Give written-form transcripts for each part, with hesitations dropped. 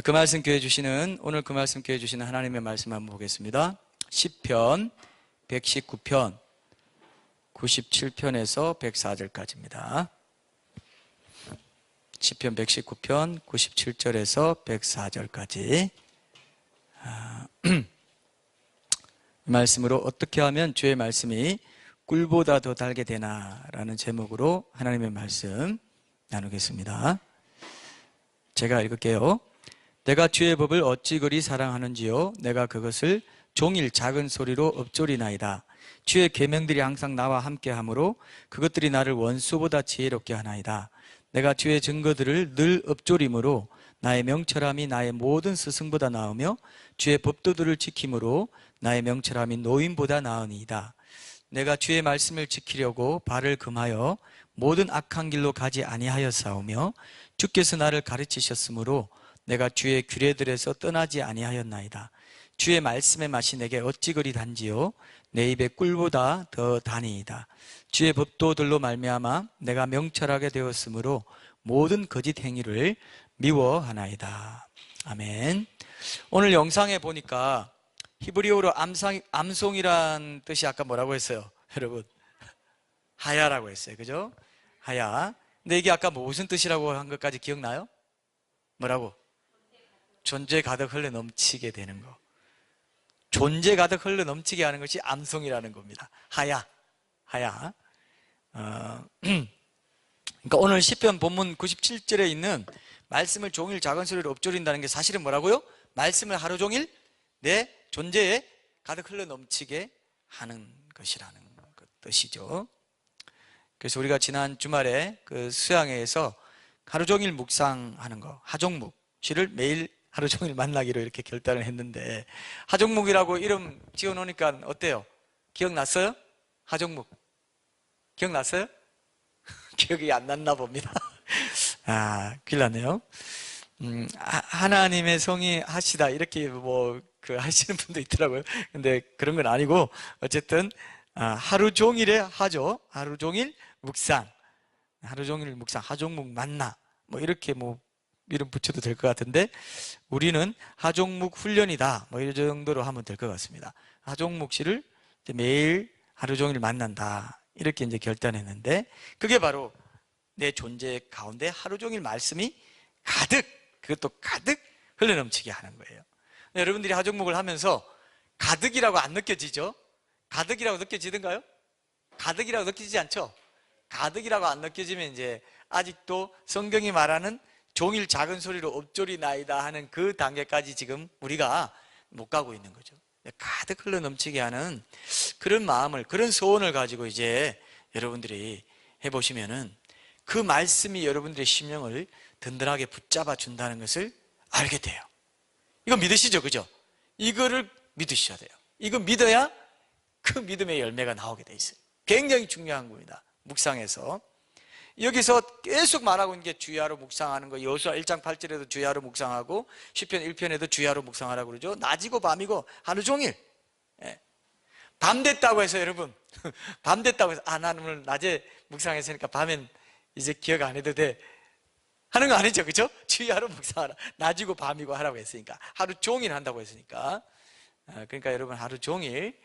그 말씀 교회 주시는 오늘 그 말씀 교회 주시는 하나님의 말씀 한번 보겠습니다. 시편 119편 97편에서 104절까지입니다. 시편 119편 97절에서 104절까지 이 말씀으로 어떻게 하면 주의 말씀이 꿀보다 더 달게 되나라는 제목으로 하나님의 말씀 나누겠습니다. 제가 읽을게요. 내가 주의 법을 어찌 그리 사랑하는지요. 내가 그것을 종일 작은 소리로 읊조리나이다. 주의 계명들이 항상 나와 함께하므로 그것들이 나를 원수보다 지혜롭게 하나이다. 내가 주의 증거들을 늘 읊조림으로 나의 명철함이 나의 모든 스승보다 나으며 주의 법도들을 지킴으로 나의 명철함이 노인보다 나으니이다. 내가 주의 말씀을 지키려고 발을 금하여 모든 악한 길로 가지 아니하였사오며 주께서 나를 가르치셨으므로 내가 주의 규례들에서 떠나지 아니하였나이다. 주의 말씀의 맛이 내게 어찌 그리 단지요. 내 입에 꿀보다 더 다니이다. 주의 법도들로 말미암아 내가 명철하게 되었으므로 모든 거짓 행위를 미워하나이다. 아멘. 오늘 영상에 보니까 히브리어로 암송이란 뜻이 아까 뭐라고 했어요? 여러분, 하야라고 했어요. 그죠? 하야. 근데 이게 아까 무슨 뜻이라고 한 것까지 기억나요? 뭐라고? 존재 가득 흘러 넘치게 되는 거. 존재 가득 흘러 넘치게 하는 것이 암송이라는 겁니다. 하야. 그러니까 오늘 시편 본문 97절에 있는 말씀을 종일 작은 소리로 읊조린다는 게 사실은 뭐라고요? 말씀을 하루 종일 내 존재에 가득 흘러 넘치게 하는 것이라는 뜻이죠. 그래서 우리가 지난 주말에 그 수양회에서 하루 종일 묵상하는 거, 하종묵 시를 매일 하루 종일 만나기로 이렇게 결단을 했는데, 하종묵이라고 이름 지어놓으니까 어때요? 기억났어요? 하종묵 기억났어요? 기억이 안 났나 봅니다. 큰일 났네요. 하나님의 성이 하시다 이렇게 하시는 분도 있더라고요. 근데 그런 건 아니고 어쨌든 하루 종일에 하죠. 하루 종일 묵상, 하루 종일 묵상, 하종묵 만나 이렇게 이름 붙여도 될 것 같은데, 우리는 하종묵 훈련이다 이 정도로 하면 될 것 같습니다. 하종묵 씨를 매일 하루 종일 만난다 이렇게 이제 결단했는데, 그게 바로 내 존재 가운데 하루 종일 말씀이 가득, 그것도 가득 흘러넘치게 하는 거예요. 여러분들이 하종묵을 하면서 가득이라고 안 느껴지죠? 가득이라고 느껴지던가요? 가득이라고 느껴지지 않죠? 가득이라고 안 느껴지면 이제 아직도 성경이 말하는 종일 작은 소리로 읊조리나이다 하는 그 단계까지 지금 우리가 못 가고 있는 거죠. 가득 흘러넘치게 하는 그런 마음을, 그런 소원을 가지고 이제 여러분들이 해보시면은 그 말씀이 여러분들의 심령을 든든하게 붙잡아 준다는 것을 알게 돼요. 이거 믿으시죠? 그죠? 이거를 믿으셔야 돼요. 이거 믿어야 그 믿음의 열매가 나오게 돼 있어요. 굉장히 중요한 겁니다. 묵상에서 여기서 계속 말하고 있는 게 주야로 묵상하는 거. 여호수아 1장 8절에도 주야로 묵상하고 시편 1편에도 주야로 묵상하라고 그러죠. 낮이고 밤이고 하루 종일. 밤 됐다고 해서 여러분 밤 됐다고 해서 나는 오늘 낮에 묵상했으니까 밤엔 이제 기억 안 해도 돼 하는 거 아니죠. 그죠? 주야로 묵상하라. 낮이고 밤이고 하라고 했으니까, 하루 종일 한다고 했으니까. 그러니까 여러분 하루 종일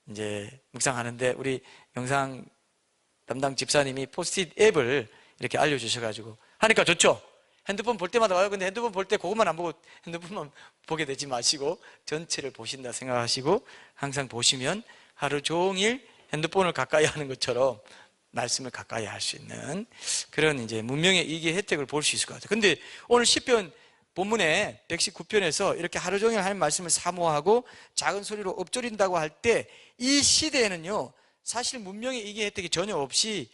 이제 묵상하는데, 우리 영상 담당 집사님이 포스트잇 앱을 이렇게 알려주셔가지고 하니까 좋죠? 핸드폰 볼 때마다 와요. 근데 핸드폰 볼 때 그것만 안 보고 핸드폰만 보게 되지 마시고 전체를 보신다 생각하시고 항상 보시면 하루 종일 핸드폰을 가까이 하는 것처럼 말씀을 가까이 할 수 있는 그런 이제 문명의 이기의 혜택을 볼 수 있을 것 같아요. 근데 오늘 시편 본문에 119편에서 이렇게 하루 종일 하나님 말씀을 사모하고 작은 소리로 읊조린다고 할 때, 이 시대에는요 사실 문명의 이기의 혜택이 전혀 없이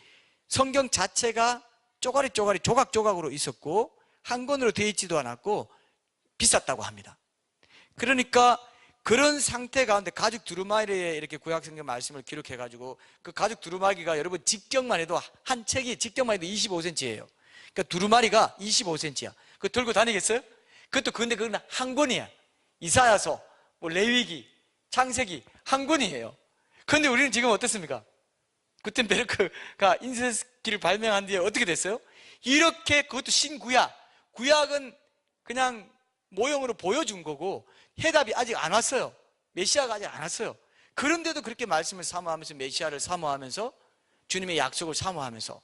성경 자체가 쪼가리 조각조각으로 있었고 한 권으로 되어 있지도 않았고 비쌌다고 합니다. 그러니까 그런 상태 가운데 가죽 두루마리에 이렇게 구약성경 말씀을 기록해가지고, 그 가죽 두루마리가 여러분 직경만 해도 한 책이 직경만 해도 25cm예요. 그러니까 두루마리가 25cm야. 그거 들고 다니겠어요? 근데 그건 한 권이야. 이사야서, 레위기, 창세기 한 권이에요. 그런데 우리는 지금 어떻습니까? 구텐베르크가 인쇄기를 발명한 뒤에 어떻게 됐어요? 이렇게, 그것도 신구약. 구약은 그냥 모형으로 보여준 거고 해답이 아직 안 왔어요. 메시아가 아직 안 왔어요. 그런데도 그렇게 말씀을 사모하면서 메시아를 사모하면서 주님의 약속을 사모하면서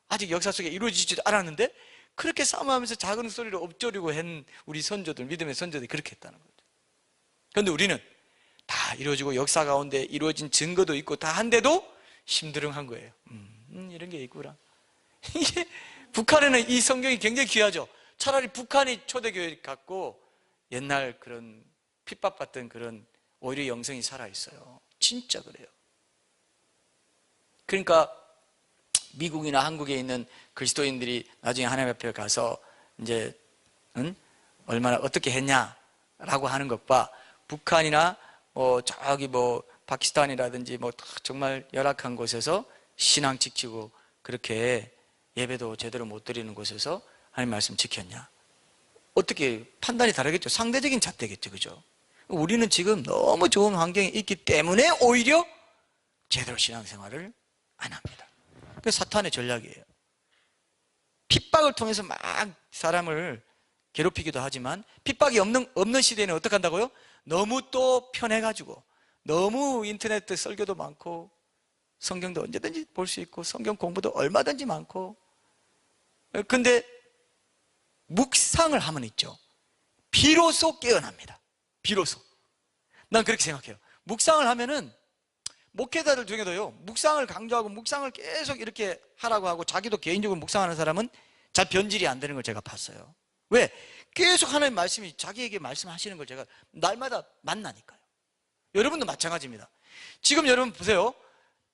아직 역사 속에 이루어지지도 않았는데 그렇게 사모하면서 작은 소리로 엎조리고 한 우리 선조들, 믿음의 선조들이 그렇게 했다는 거죠. 그런데 우리는 다 이루어지고 역사 가운데 이루어진 증거도 있고 다 한데도 심드렁한 거예요. 이런 게 있구나. 이게 북한에는 이 성경이 굉장히 귀하죠. 차라리 북한이 초대교회 같고 옛날 그런 핍박받던 그런 오히려 영성이 살아있어요. 진짜 그래요. 그러니까 미국이나 한국에 있는 그리스도인들이 나중에 하나님 앞에 가서 이제 얼마나 어떻게 했냐라고 하는 것과 북한이나 저기 파키스탄이라든지 정말 열악한 곳에서 신앙 지키고 그렇게 예배도 제대로 못 드리는 곳에서 하나님 말씀 지켰냐? 어떻게 판단이 다르겠죠? 상대적인 잣대겠죠, 그죠? 우리는 지금 너무 좋은 환경에 있기 때문에 오히려 제대로 신앙생활을 안 합니다. 그게 사탄의 전략이에요. 핍박을 통해서 막 사람을 괴롭히기도 하지만 핍박이 없는 시대에는 어떻게 한다고요? 너무 또 편해가지고 너무 인터넷 설교도 많고 성경도 언제든지 볼 수 있고 성경 공부도 얼마든지 많고 근데 묵상을 하면 있죠. 비로소 깨어납니다. 비로소. 난 그렇게 생각해요. 묵상을 하면은 목회자들 중에도요, 묵상을 강조하고 묵상을 계속 이렇게 하라고 하고 자기도 개인적으로 묵상하는 사람은 잘 변질이 안 되는 걸 제가 봤어요. 왜? 계속 하나님 말씀이 자기에게 말씀하시는 걸 제가 날마다 만나니까요. 여러분도 마찬가지입니다. 지금 여러분 보세요.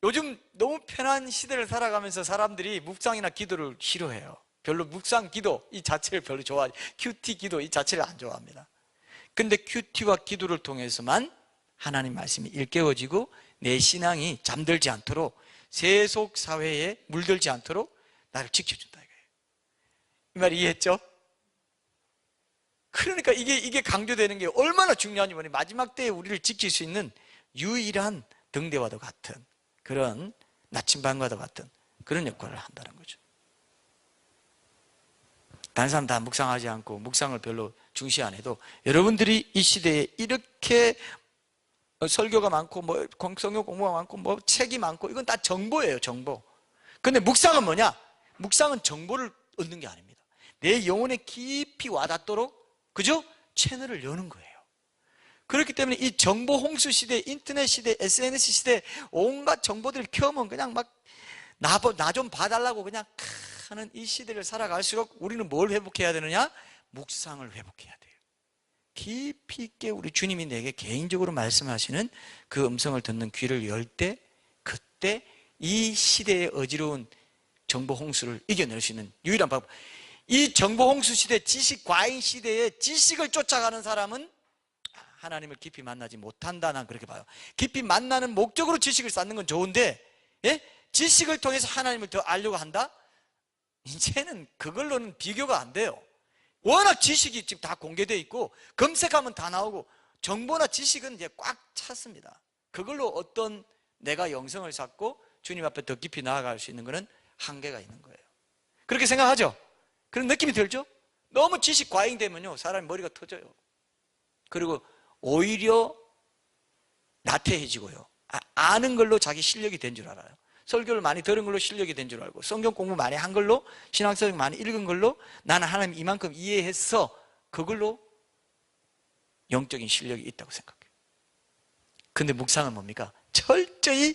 요즘 너무 편한 시대를 살아가면서 사람들이 묵상이나 기도를 싫어해요. 별로 묵상 기도 이 자체를 별로 좋아하지, 큐티 기도 이 자체를 안 좋아합니다. 근데 큐티와 기도를 통해서만 하나님 말씀이 일깨워지고 내 신앙이 잠들지 않도록 세속 사회에 물들지 않도록 나를 지켜준다 이거예요. 이 말 이해했죠? 그러니까 이게 강조되는 게 얼마나 중요한지 보니 마지막 때에 우리를 지킬 수 있는 유일한 등대와도 같은 그런 나침반과도 같은 그런 역할을 한다는 거죠. 다른 사람 다 묵상하지 않고 묵상을 별로 중시 안 해도 여러분들이 이 시대에 이렇게 설교가 많고 성경 공부가 많고 책이 많고 이건 다 정보예요. 정보. 근데 묵상은 뭐냐? 묵상은 정보를 얻는 게 아닙니다. 내 영혼에 깊이 와닿도록 그죠? 채널을 여는 거예요. 그렇기 때문에 이 정보 홍수 시대, 인터넷 시대, SNS 시대 온갖 정보들을 켜면 그냥 막 나 좀 봐달라고 그냥 하는 이 시대를 살아갈수록 우리는 뭘 회복해야 되느냐? 묵상을 회복해야 돼요. 깊이 있게 우리 주님이 내게 개인적으로 말씀하시는 그 음성을 듣는 귀를 열 때 그때 이 시대의 어지러운 정보 홍수를 이겨낼 수 있는 유일한 방법. 이 정보 홍수 시대, 지식 과잉 시대에 지식을 쫓아가는 사람은 하나님을 깊이 만나지 못한다. 난 그렇게 봐요. 깊이 만나는 목적으로 지식을 쌓는 건 좋은데 지식을 통해서 하나님을 더 알려고 한다? 이제는 그걸로는 비교가 안 돼요. 워낙 지식이 지금 다 공개되어 있고 검색하면 다 나오고 정보나 지식은 이제 꽉 찼습니다. 그걸로 어떤 내가 영성을 쌓고 주님 앞에 더 깊이 나아갈 수 있는 것은 한계가 있는 거예요. 그렇게 생각하죠? 그런 느낌이 들죠? 너무 지식 과잉되면요 사람이 머리가 터져요. 그리고 오히려 나태해지고요. 아는 걸로 자기 실력이 된 줄 알아요. 설교를 많이 들은 걸로 실력이 된 줄 알고 성경 공부 많이 한 걸로 신학서적 많이 읽은 걸로 나는 하나님 이만큼 이해했어. 그걸로 영적인 실력이 있다고 생각해요. 근데 묵상은 뭡니까? 철저히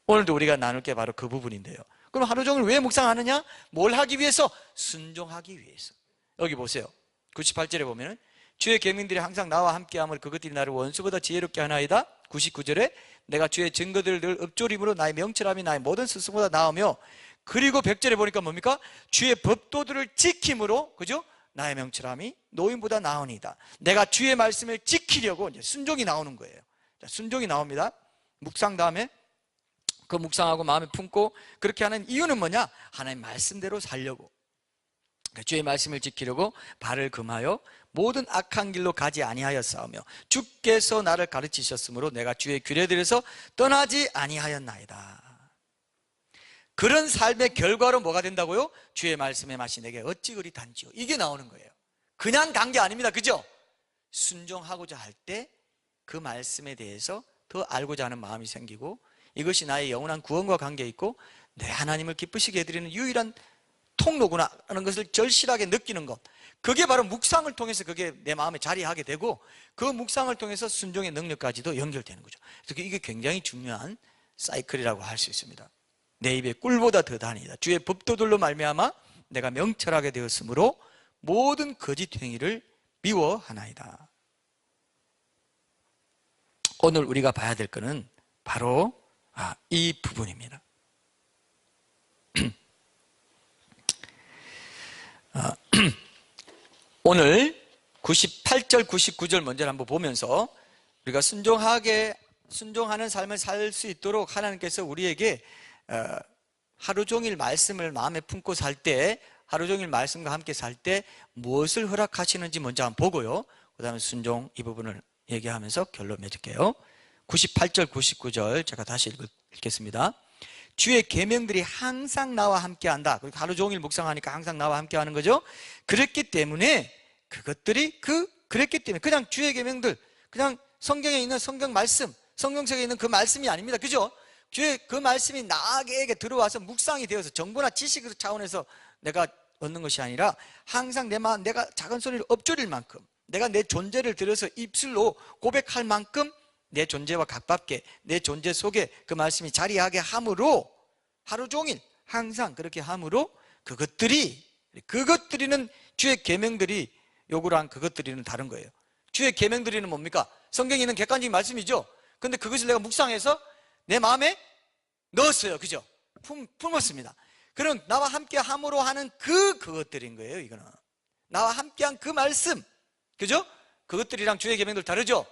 오늘도 우리가 나눌 게 바로 그 부분인데요. 그럼 하루 종일 왜 묵상하느냐? 뭘 하기 위해서? 순종하기 위해서. 여기 보세요. 98절에 보면은 주의 계명들이 항상 나와 함께함을 그것들이 나를 원수보다 지혜롭게 하나이다. 99절에 내가 주의 증거들을 늘 읊조림으로 나의 명철함이 나의 모든 스승보다 나으며 그리고 100절에 보니까 뭡니까? 주의 법도들을 지킴으로 그죠? 나의 명철함이 노인보다 나으니이다. 내가 주의 말씀을 지키려고 이제 순종이 나오는 거예요. 자, 순종이 나옵니다. 묵상 다음에 그 묵상하고 마음에 품고 그렇게 하는 이유는 뭐냐? 하나님 말씀대로 살려고 주의 말씀을 지키려고 발을 금하여 모든 악한 길로 가지 아니하여 싸우며 주께서 나를 가르치셨으므로 내가 주의 규례들에서 떠나지 아니하였나이다. 그런 삶의 결과로 뭐가 된다고요? 주의 말씀의 맛이 내게 어찌 그리 단지요. 이게 나오는 거예요. 그냥 간 게 아닙니다. 그죠? 순종하고자 할 때 그 말씀에 대해서 더 알고자 하는 마음이 생기고, 이것이 나의 영원한 구원과 관계에 있고 내 하나님을 기쁘시게 해드리는 유일한 통로구나 하는 것을 절실하게 느끼는 것, 그게 바로 묵상을 통해서 그게 내 마음에 자리하게 되고, 그 묵상을 통해서 순종의 능력까지도 연결되는 거죠. 그래서 이게 굉장히 중요한 사이클이라고 할 수 있습니다. 내 입에 꿀보다 더 다니다 주의 법도들로 말미암아 내가 명철하게 되었으므로 모든 거짓 행위를 미워하나이다. 오늘 우리가 봐야 될 것은 바로 이 부분입니다. 오늘 98절 99절 먼저 한번 보면서 우리가 순종하는 삶을 살 수 있도록 하나님께서 우리에게 하루 종일 말씀을 마음에 품고 살 때, 하루 종일 말씀과 함께 살 때 무엇을 허락하시는지 먼저 한번 보고요, 그 다음에 순종 이 부분을 얘기하면서 결론 맺을게요. 98절 99절 제가 다시 읽겠습니다. 주의 계명들이 항상 나와 함께한다. 하루 종일 묵상하니까 항상 나와 함께하는 거죠. 그랬기 때문에 그냥 주의 계명들, 그냥 성경에 있는 성경 말씀, 성경책에 있는 그 말씀이 아닙니다. 그죠? 주의 그 말씀이 나에게 들어와서 묵상이 되어서 정보나 지식 차원에서 내가 얻는 것이 아니라 항상 내가 작은 소리를 엎조릴 만큼, 내가 내 존재를 들여서 입술로 고백할 만큼 내 존재와 가깝게 내 존재 속에 그 말씀이 자리하게 함으로, 하루 종일 항상 그렇게 함으로 그것들이는 주의 계명들이 요구를 한 그것들이는 다른 거예요. 주의 계명들이는 뭡니까? 성경에 있는 객관적인 말씀이죠. 근데 그것을 내가 묵상해서 내 마음에 넣었어요. 그죠? 품었습니다. 그럼 나와 함께 함으로 하는 그것들인 거예요. 이거는 나와 함께한 그 말씀, 그죠? 그것들이랑 주의 계명들 다르죠?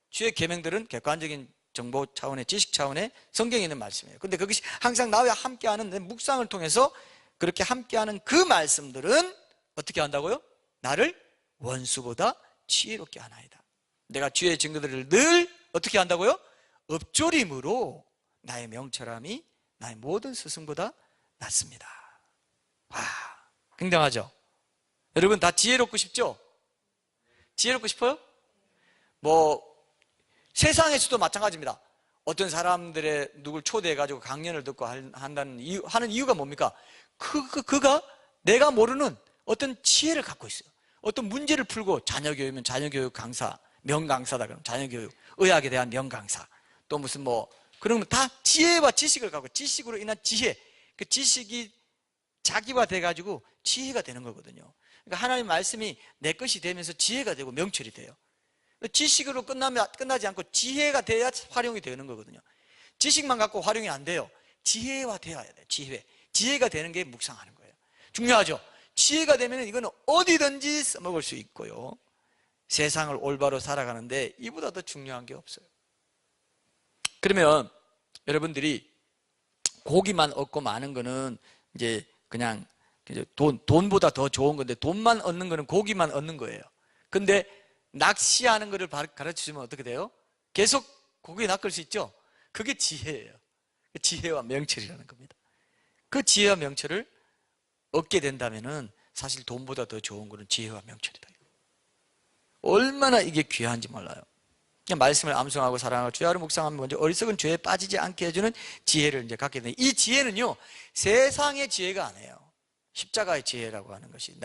주의 계명들은 객관적인 정보 차원의, 지식 차원의 성경에 있는 말씀이에요. 근데 그것이 항상 나와 함께하는 내 묵상을 통해서 그렇게 함께하는 그 말씀들은 어떻게 한다고요? 나를 원수보다 지혜롭게 하나이다. 내가 주의 증거들을 늘 어떻게 한다고요? 엎조림으로 나의 명철함이 나의 모든 스승보다 낫습니다. 와, 굉장하죠? 여러분 다 지혜롭고 싶죠? 지혜롭고 싶어요? 세상에서도 마찬가지입니다. 어떤 사람들의 누굴 초대해가지고 강연을 듣고 하는 이유가 뭡니까? 그가 내가 모르는 어떤 지혜를 갖고 있어요. 어떤 문제를 풀고, 자녀교육이면 자녀교육 강사, 명강사다 그러면 자녀교육, 의학에 대한 명강사, 또 무슨 그런 거 다 지혜와 지식을 갖고, 지식으로 인한 지혜, 그 지식이 자기화 돼가지고 지혜가 되는 거거든요. 그러니까 하나님 말씀이 내 것이 되면서 지혜가 되고 명철이 돼요. 지식으로 끝나지 않고 지혜가 돼야 활용이 되는 거거든요. 지식만 갖고 활용이 안 돼요. 지혜화 되어야 돼요. 지혜가 되는 게 묵상하는 거예요. 중요하죠? 지혜가 되면 이거는 어디든지 써먹을 수 있고요, 세상을 올바로 살아가는데 이보다 더 중요한 게 없어요. 그러면 여러분들이 고기만 얻고 마는 거는 이제 그냥 돈보다 더 좋은 건데, 돈만 얻는 거는 고기만 얻는 거예요. 근데 낚시하는 거를 가르쳐주면 어떻게 돼요? 계속 고기 낚을 수 있죠? 그게 지혜예요. 지혜와 명철이라는 겁니다. 그 지혜와 명철을 얻게 된다면은 사실 돈보다 더 좋은 거는 지혜와 명철이다. 얼마나 이게 귀한지 몰라요. 그냥 말씀을 암송하고 사랑하고 주야로 묵상하면 먼저 어리석은 죄에 빠지지 않게 해주는 지혜를 이제 갖게 되는, 이 지혜는요 세상의 지혜가 아니에요. 십자가의 지혜라고 하는 것이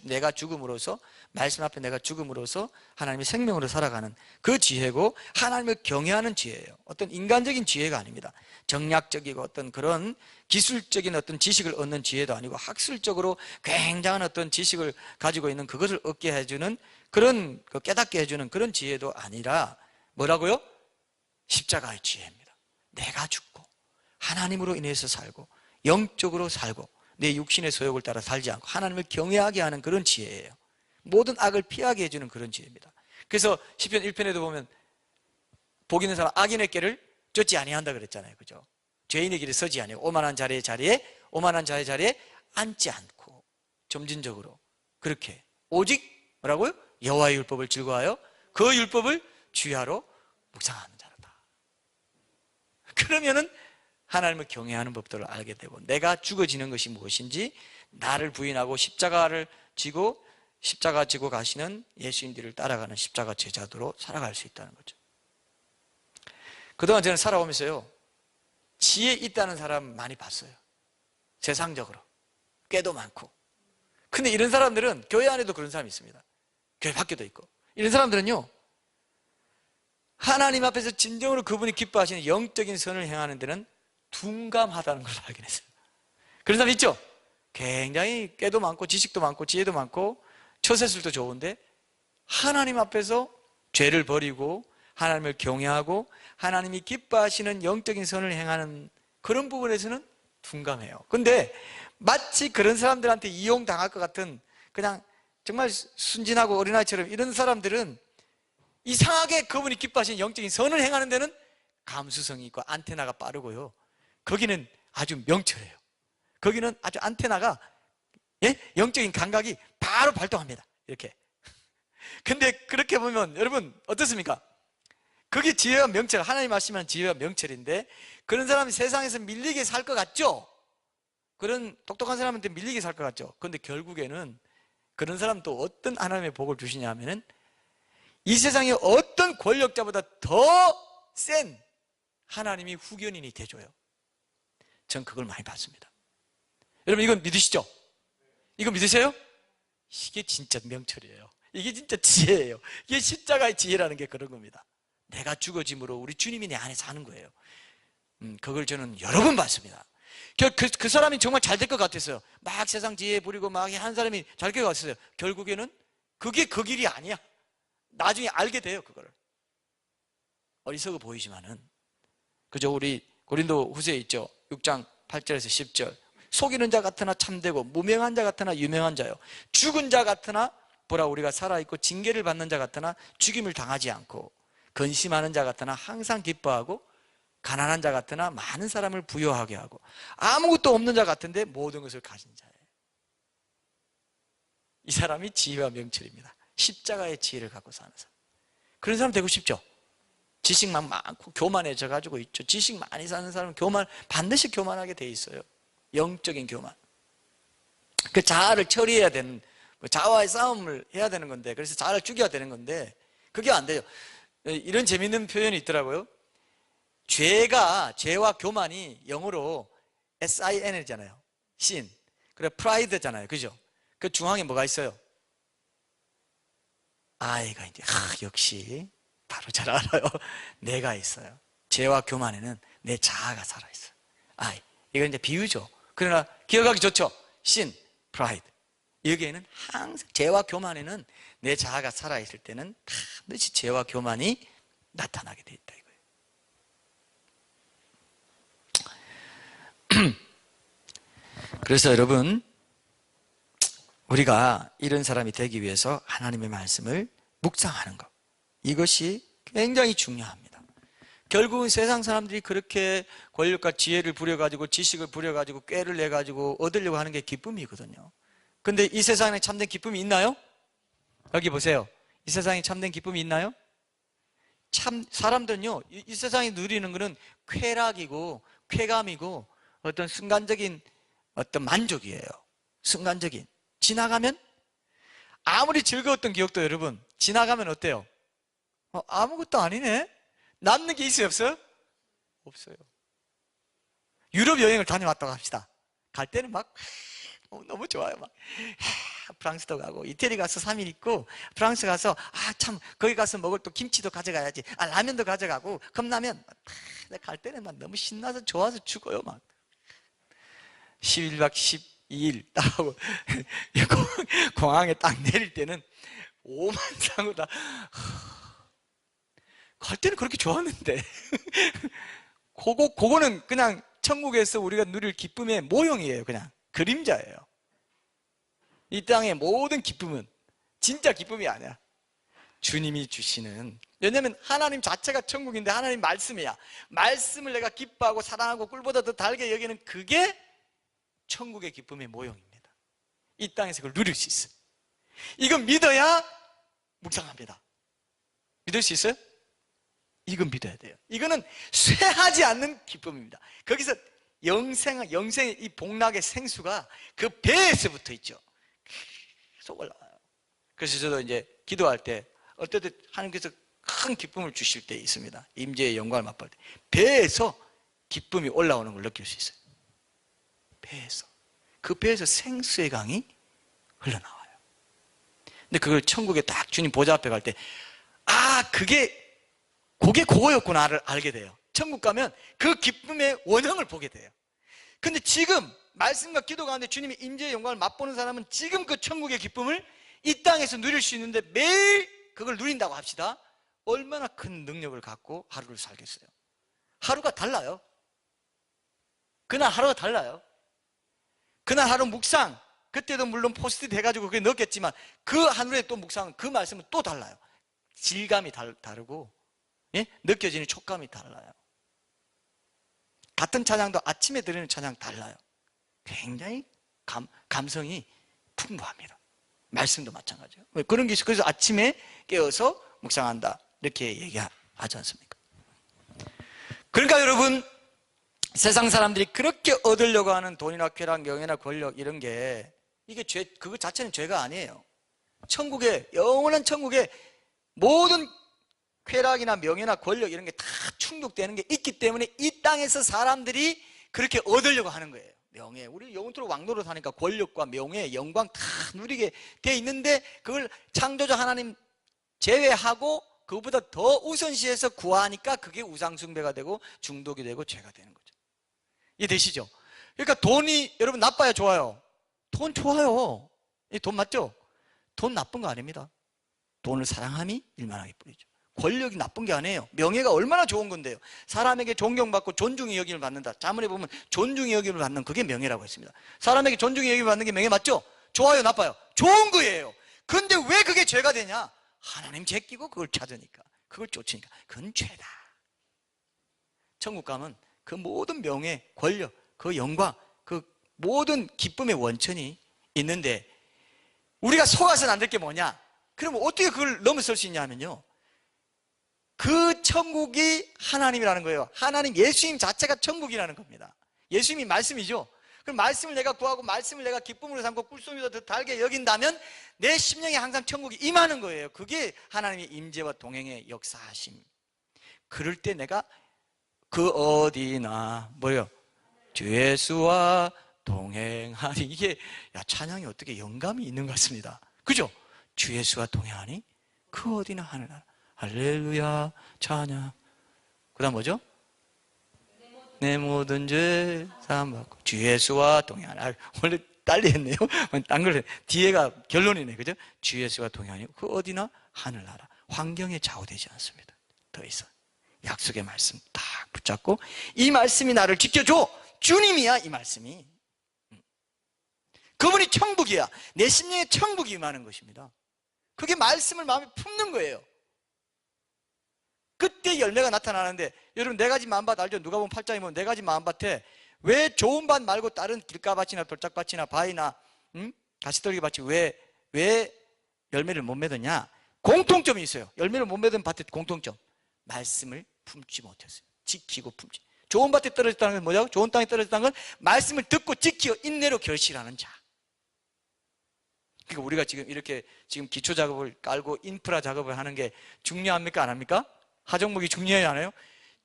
내가 죽음으로써, 말씀 앞에 내가 죽음으로써 하나님의 생명으로 살아가는 그 지혜고, 하나님을 경외하는 지혜예요. 어떤 인간적인 지혜가 아닙니다. 정략적이고 어떤 그런 기술적인 어떤 지식을 얻는 지혜도 아니고, 학술적으로 굉장한 어떤 지식을 가지고 있는 그것을 얻게 해주는 그런, 깨닫게 해주는 그런 지혜도 아니라 뭐라고요? 십자가의 지혜입니다. 내가 죽고 하나님으로 인해서 살고 영적으로 살고 내 육신의 소욕을 따라 살지 않고 하나님을 경외하게 하는 그런 지혜예요. 모든 악을 피하게 해주는 그런 지혜입니다. 그래서 시편 1편에도 보면 복 있는 사람 악인의 길을 쫓지 아니한다 그랬잖아요. 그죠? 죄인의 길에 서지 아니하고 오만한 자의 자리에 앉지 않고 점진적으로 그렇게 오직 뭐라고요? 여호와의 율법을 즐거워하여 그 율법을 주야로 묵상하는 자로다. 그러면은 하나님을 경외하는 법들을 알게 되고, 내가 죽어지는 것이 무엇인지, 나를 부인하고 십자가를 지고 십자가 지고 가시는 예수님들을 따라가는 십자가 제자도로 살아갈 수 있다는 거죠. 그동안 저는 살아오면서요, 지혜 있다는 사람 많이 봤어요. 세상적으로 꾀도 많고. 근데 이런 사람들은 교회 안에도 그런 사람이 있습니다. 교회 밖에도 있고. 이런 사람들은요, 하나님 앞에서 진정으로 그분이 기뻐하시는 영적인 선을 행하는 데는 둔감하다는 걸 발견했어요. 그런 사람 있죠? 굉장히 꾀도 많고 지식도 많고 지혜도 많고 처세술도 좋은데 하나님 앞에서 죄를 버리고 하나님을 경외하고 하나님이 기뻐하시는 영적인 선을 행하는 그런 부분에서는 둔감해요. 근데 마치 그런 사람들한테 이용당할 것 같은 그냥 정말 순진하고 어린아이처럼 이런 사람들은 이상하게 그분이 기뻐하시는 영적인 선을 행하는 데는 감수성이 있고 안테나가 빠르고요, 거기는 아주 명철해요. 거기는 아주 안테나가, 예? 영적인 감각이 바로 발동합니다. 이렇게. 근데 그렇게 보면 여러분 어떻습니까? 그게 지혜와 명철, 하나님 말씀하는 지혜와 명철인데 그런 사람이 세상에서 밀리게 살 것 같죠? 그런 똑똑한 사람한테 밀리게 살 것 같죠? 그런데 결국에는 그런 사람 또 어떤 하나님의 복을 주시냐 하면은 이 세상에 어떤 권력자보다 더 센 하나님이 후견인이 돼줘요. 전 그걸 많이 봤습니다. 여러분 이건 믿으시죠? 이거 믿으세요? 이게 진짜 명철이에요. 이게 진짜 지혜예요. 이게 십자가의 지혜라는 게 그런 겁니다. 내가 죽어짐으로 우리 주님이 내 안에 사는 거예요. 그걸 저는 여러 번 봤습니다. 그 사람이 정말 잘 될 것 같았어요. 막 세상 지혜 부리고 막 한 사람이 잘 될 것 같았어요. 결국에는 그게 그 길이 아니야. 나중에 알게 돼요. 그거를. 어리석어 보이지만은, 그저 우리 고린도 후서에 있죠. 6장 8절에서 10절. 속이는 자 같으나 참되고 무명한 자 같으나 유명한 자요, 죽은 자 같으나 보라 우리가 살아있고 징계를 받는 자 같으나 죽임을 당하지 않고 근심하는 자 같으나 항상 기뻐하고 가난한 자 같으나 많은 사람을 부유하게 하고 아무것도 없는 자 같은데 모든 것을 가진 자예요. 이 사람이 지혜와 명철입니다. 십자가의 지혜를 갖고 사는 사람. 그런 사람 되고 싶죠? 지식만 많고 교만해져 가지고 있죠. 지식 많이 사는 사람은 반드시 교만하게 돼 있어요. 영적인 교만. 그 자아를 처리해야 되는, 자아와의 싸움을 해야 되는 건데, 그래서 자아를 죽여야 되는 건데 그게 안 돼요. 이런 재밌는 표현이 있더라고요. 죄와 교만이 영어로 SIN이잖아요. sin. 그래 pride잖아요. 그죠? 그 중앙에 뭐가 있어요? I가 이제 역시 바로 잘 알아요. 내가 있어요. 죄와 교만에는 내 자아가 살아있어요. I. 이건 이제 비유죠. 그러나 기억하기 좋죠? sin, pride. 여기에는 항상 죄와 교만에는 내 자아가 살아있을 때는 반드시 죄와 교만이 나타나게 돼 있다 이거예요. 그래서 여러분, 우리가 이런 사람이 되기 위해서 하나님의 말씀을 묵상하는 것, 이것이 굉장히 중요합니다. 결국은 세상 사람들이 그렇게 권력과 지혜를 부려가지고 지식을 부려가지고 꾀를 내가지고 얻으려고 하는 게 기쁨이거든요. 근데 이 세상에 참된 기쁨이 있나요? 여기 보세요. 이 세상에 참된 기쁨이 있나요? 사람들은요, 이 세상에 누리는 것은 쾌락이고 쾌감이고 어떤 순간적인 어떤 만족이에요. 순간적인. 지나가면 아무리 즐거웠던 기억도 여러분 지나가면 어때요? 아무것도 아니네? 남는 게 있어요 없어요? 없어요. 유럽 여행을 다녀왔다고 합시다. 갈 때는 막 너무 좋아요. 막 프랑스도 가고 이태리 가서 3일 있고 프랑스 가서 참 거기 가서 먹을 또 김치도 가져가야지, 라면도 가져가고 컵라면. 갈 때는 막 너무 신나서 좋아서 죽어요. 막 11박 12일 딱 하고 공항에 딱 내릴 때는 오만상으로 다 갈 때는 그렇게 좋았는데 그거는 그냥 천국에서 우리가 누릴 기쁨의 모형이에요. 그냥 그림자예요. 이 땅의 모든 기쁨은 진짜 기쁨이 아니야. 주님이 주시는, 왜냐하면 하나님 자체가 천국인데 하나님 말씀이야. 말씀을 내가 기뻐하고 사랑하고 꿀보다 더 달게 여기는 그게 천국의 기쁨의 모형입니다. 이 땅에서 그걸 누릴 수 있어요. 이건 믿어야 묵상합니다. 믿을 수 있어요? 이건 믿어야 돼요. 이거는 쇠하지 않는 기쁨입니다. 거기서 영생의 이 복락의 생수가 그 배에서부터 있죠. 계속 올라와요. 그래서 저도 이제 기도할 때 어떨 때 하나님께서 큰 기쁨을 주실 때 있습니다. 임재의 영광을 맛볼 때 배에서 기쁨이 올라오는 걸 느낄 수 있어요. 배에서. 그 배에서 생수의 강이 흘러나와요. 근데 그걸 천국에 딱 주님 보좌 앞에 갈 때 그게 그거였구나를 알게 돼요. 천국 가면 그 기쁨의 원형을 보게 돼요. 근데 지금 말씀과 기도 가운데 주님의 임재의 영광을 맛보는 사람은 지금 그 천국의 기쁨을 이 땅에서 누릴 수 있는데 매일 그걸 누린다고 합시다. 얼마나 큰 능력을 갖고 하루를 살겠어요. 하루가 달라요. 그날 하루가 달라요. 그날 하루 묵상, 그때도 물론 포스트잇 해가지고 그게 넣었겠지만 그 하루에 또 묵상은 그 말씀은 또 달라요. 질감이 다르고 느껴지는 촉감이 달라요. 같은 찬양도 아침에 드리는 찬양 달라요. 굉장히 감성이 풍부합니다. 말씀도 마찬가지예요. 그런 게 있어요. 그래서 아침에 깨어서 묵상한다 이렇게 얘기하지 않습니까? 그러니까 여러분, 세상 사람들이 그렇게 얻으려고 하는 돈이나 쾌락, 명예나 권력 이런 게 이게 그거 자체는 죄가 아니에요. 천국에, 영원한 천국에 모든 쾌락이나 명예나 권력 이런 게 다 충족되는 게 있기 때문에 이 땅에서 사람들이 그렇게 얻으려고 하는 거예요. 명예, 우리 영원토록 왕노릇 하니까 권력과 명예, 영광 다 누리게 돼 있는데 그걸 창조자 하나님 제외하고 그것보다 더 우선시해서 구하니까 그게 우상숭배가 되고 중독이 되고 죄가 되는 거죠. 이해되시죠? 그러니까 돈이 여러분 나빠요, 좋아요? 돈 좋아요. 돈 맞죠? 돈 나쁜 거 아닙니다. 돈을 사랑함이 일만하게 뿌리죠. 권력이 나쁜 게 아니에요. 명예가 얼마나 좋은 건데요. 사람에게 존경받고 존중의 여김을 받는다. 자문에 보면 존중의 여김을 받는 그게 명예라고 했습니다. 사람에게 존중의 여김을 받는 게 명예 맞죠? 좋아요, 나빠요? 좋은 거예요. 근데 왜 그게 죄가 되냐? 하나님 제끼고 그걸 찾으니까, 그걸 쫓으니까 그건 죄다. 천국 가면 그 모든 명예, 권력, 그 영광, 그 모든 기쁨의 원천이 있는데 우리가 속아서는 안 될 게 뭐냐? 그러면 어떻게 그걸 넘어설 수 있냐면요, 그 천국이 하나님이라는 거예요. 하나님, 예수님 자체가 천국이라는 겁니다. 예수님이 말씀이죠. 그럼 말씀을 내가 구하고 말씀을 내가 기쁨으로 삼고 꿀송이보다 더 달게 여긴다면 내 심령에 항상 천국이 임하는 거예요. 그게 하나님의 임재와 동행의 역사하심. 그럴 때 내가 그 어디나 뭐예요? 주 예수와 동행하니. 이게 찬양이 어떻게 영감이 있는 것 같습니다. 그죠? 주 예수와 동행하니 그 어디나 하늘나라. 할렐루야 찬양. 그 다음 뭐죠? 내 모든 죄 사함받고 주 예수와 동행하니. 원래 딸리 했네요. 딴 걸 뒤에가 결론이네. 그죠? 주 예수와 동행하니 그 어디나 하늘나라. 환경에 좌우되지 않습니다. 더 이상 약속의 말씀 딱 붙잡고 이 말씀이 나를 지켜줘. 주님이야. 이 말씀이 그분이 천국이야. 내 심령에 천국이 임하는 것입니다. 그게 말씀을 마음에 품는 거예요. 그때 열매가 나타나는데, 여러분 네 가지 마음밭 알죠? 누가 보면 8장에 보면 네 가지 마음밭에 왜 좋은 밭 말고 다른 길가밭이나 돌짝밭이나 바위나 가시떨기밭이 왜 열매를 못 맺었냐? 공통점이 있어요. 열매를 못 맺은 밭의 공통점, 말씀을 품지 못했어요. 지키고 품지. 좋은 밭에 떨어졌다는 건 뭐죠? 좋은 땅에 떨어졌다는 건 말씀을 듣고 지키어 인내로 결실하는 자. 그러니까 우리가 지금 이렇게 지금 기초 작업을 깔고 인프라 작업을 하는 게 중요합니까? 안 합니까? 하정목이 중요해요, 안 해요?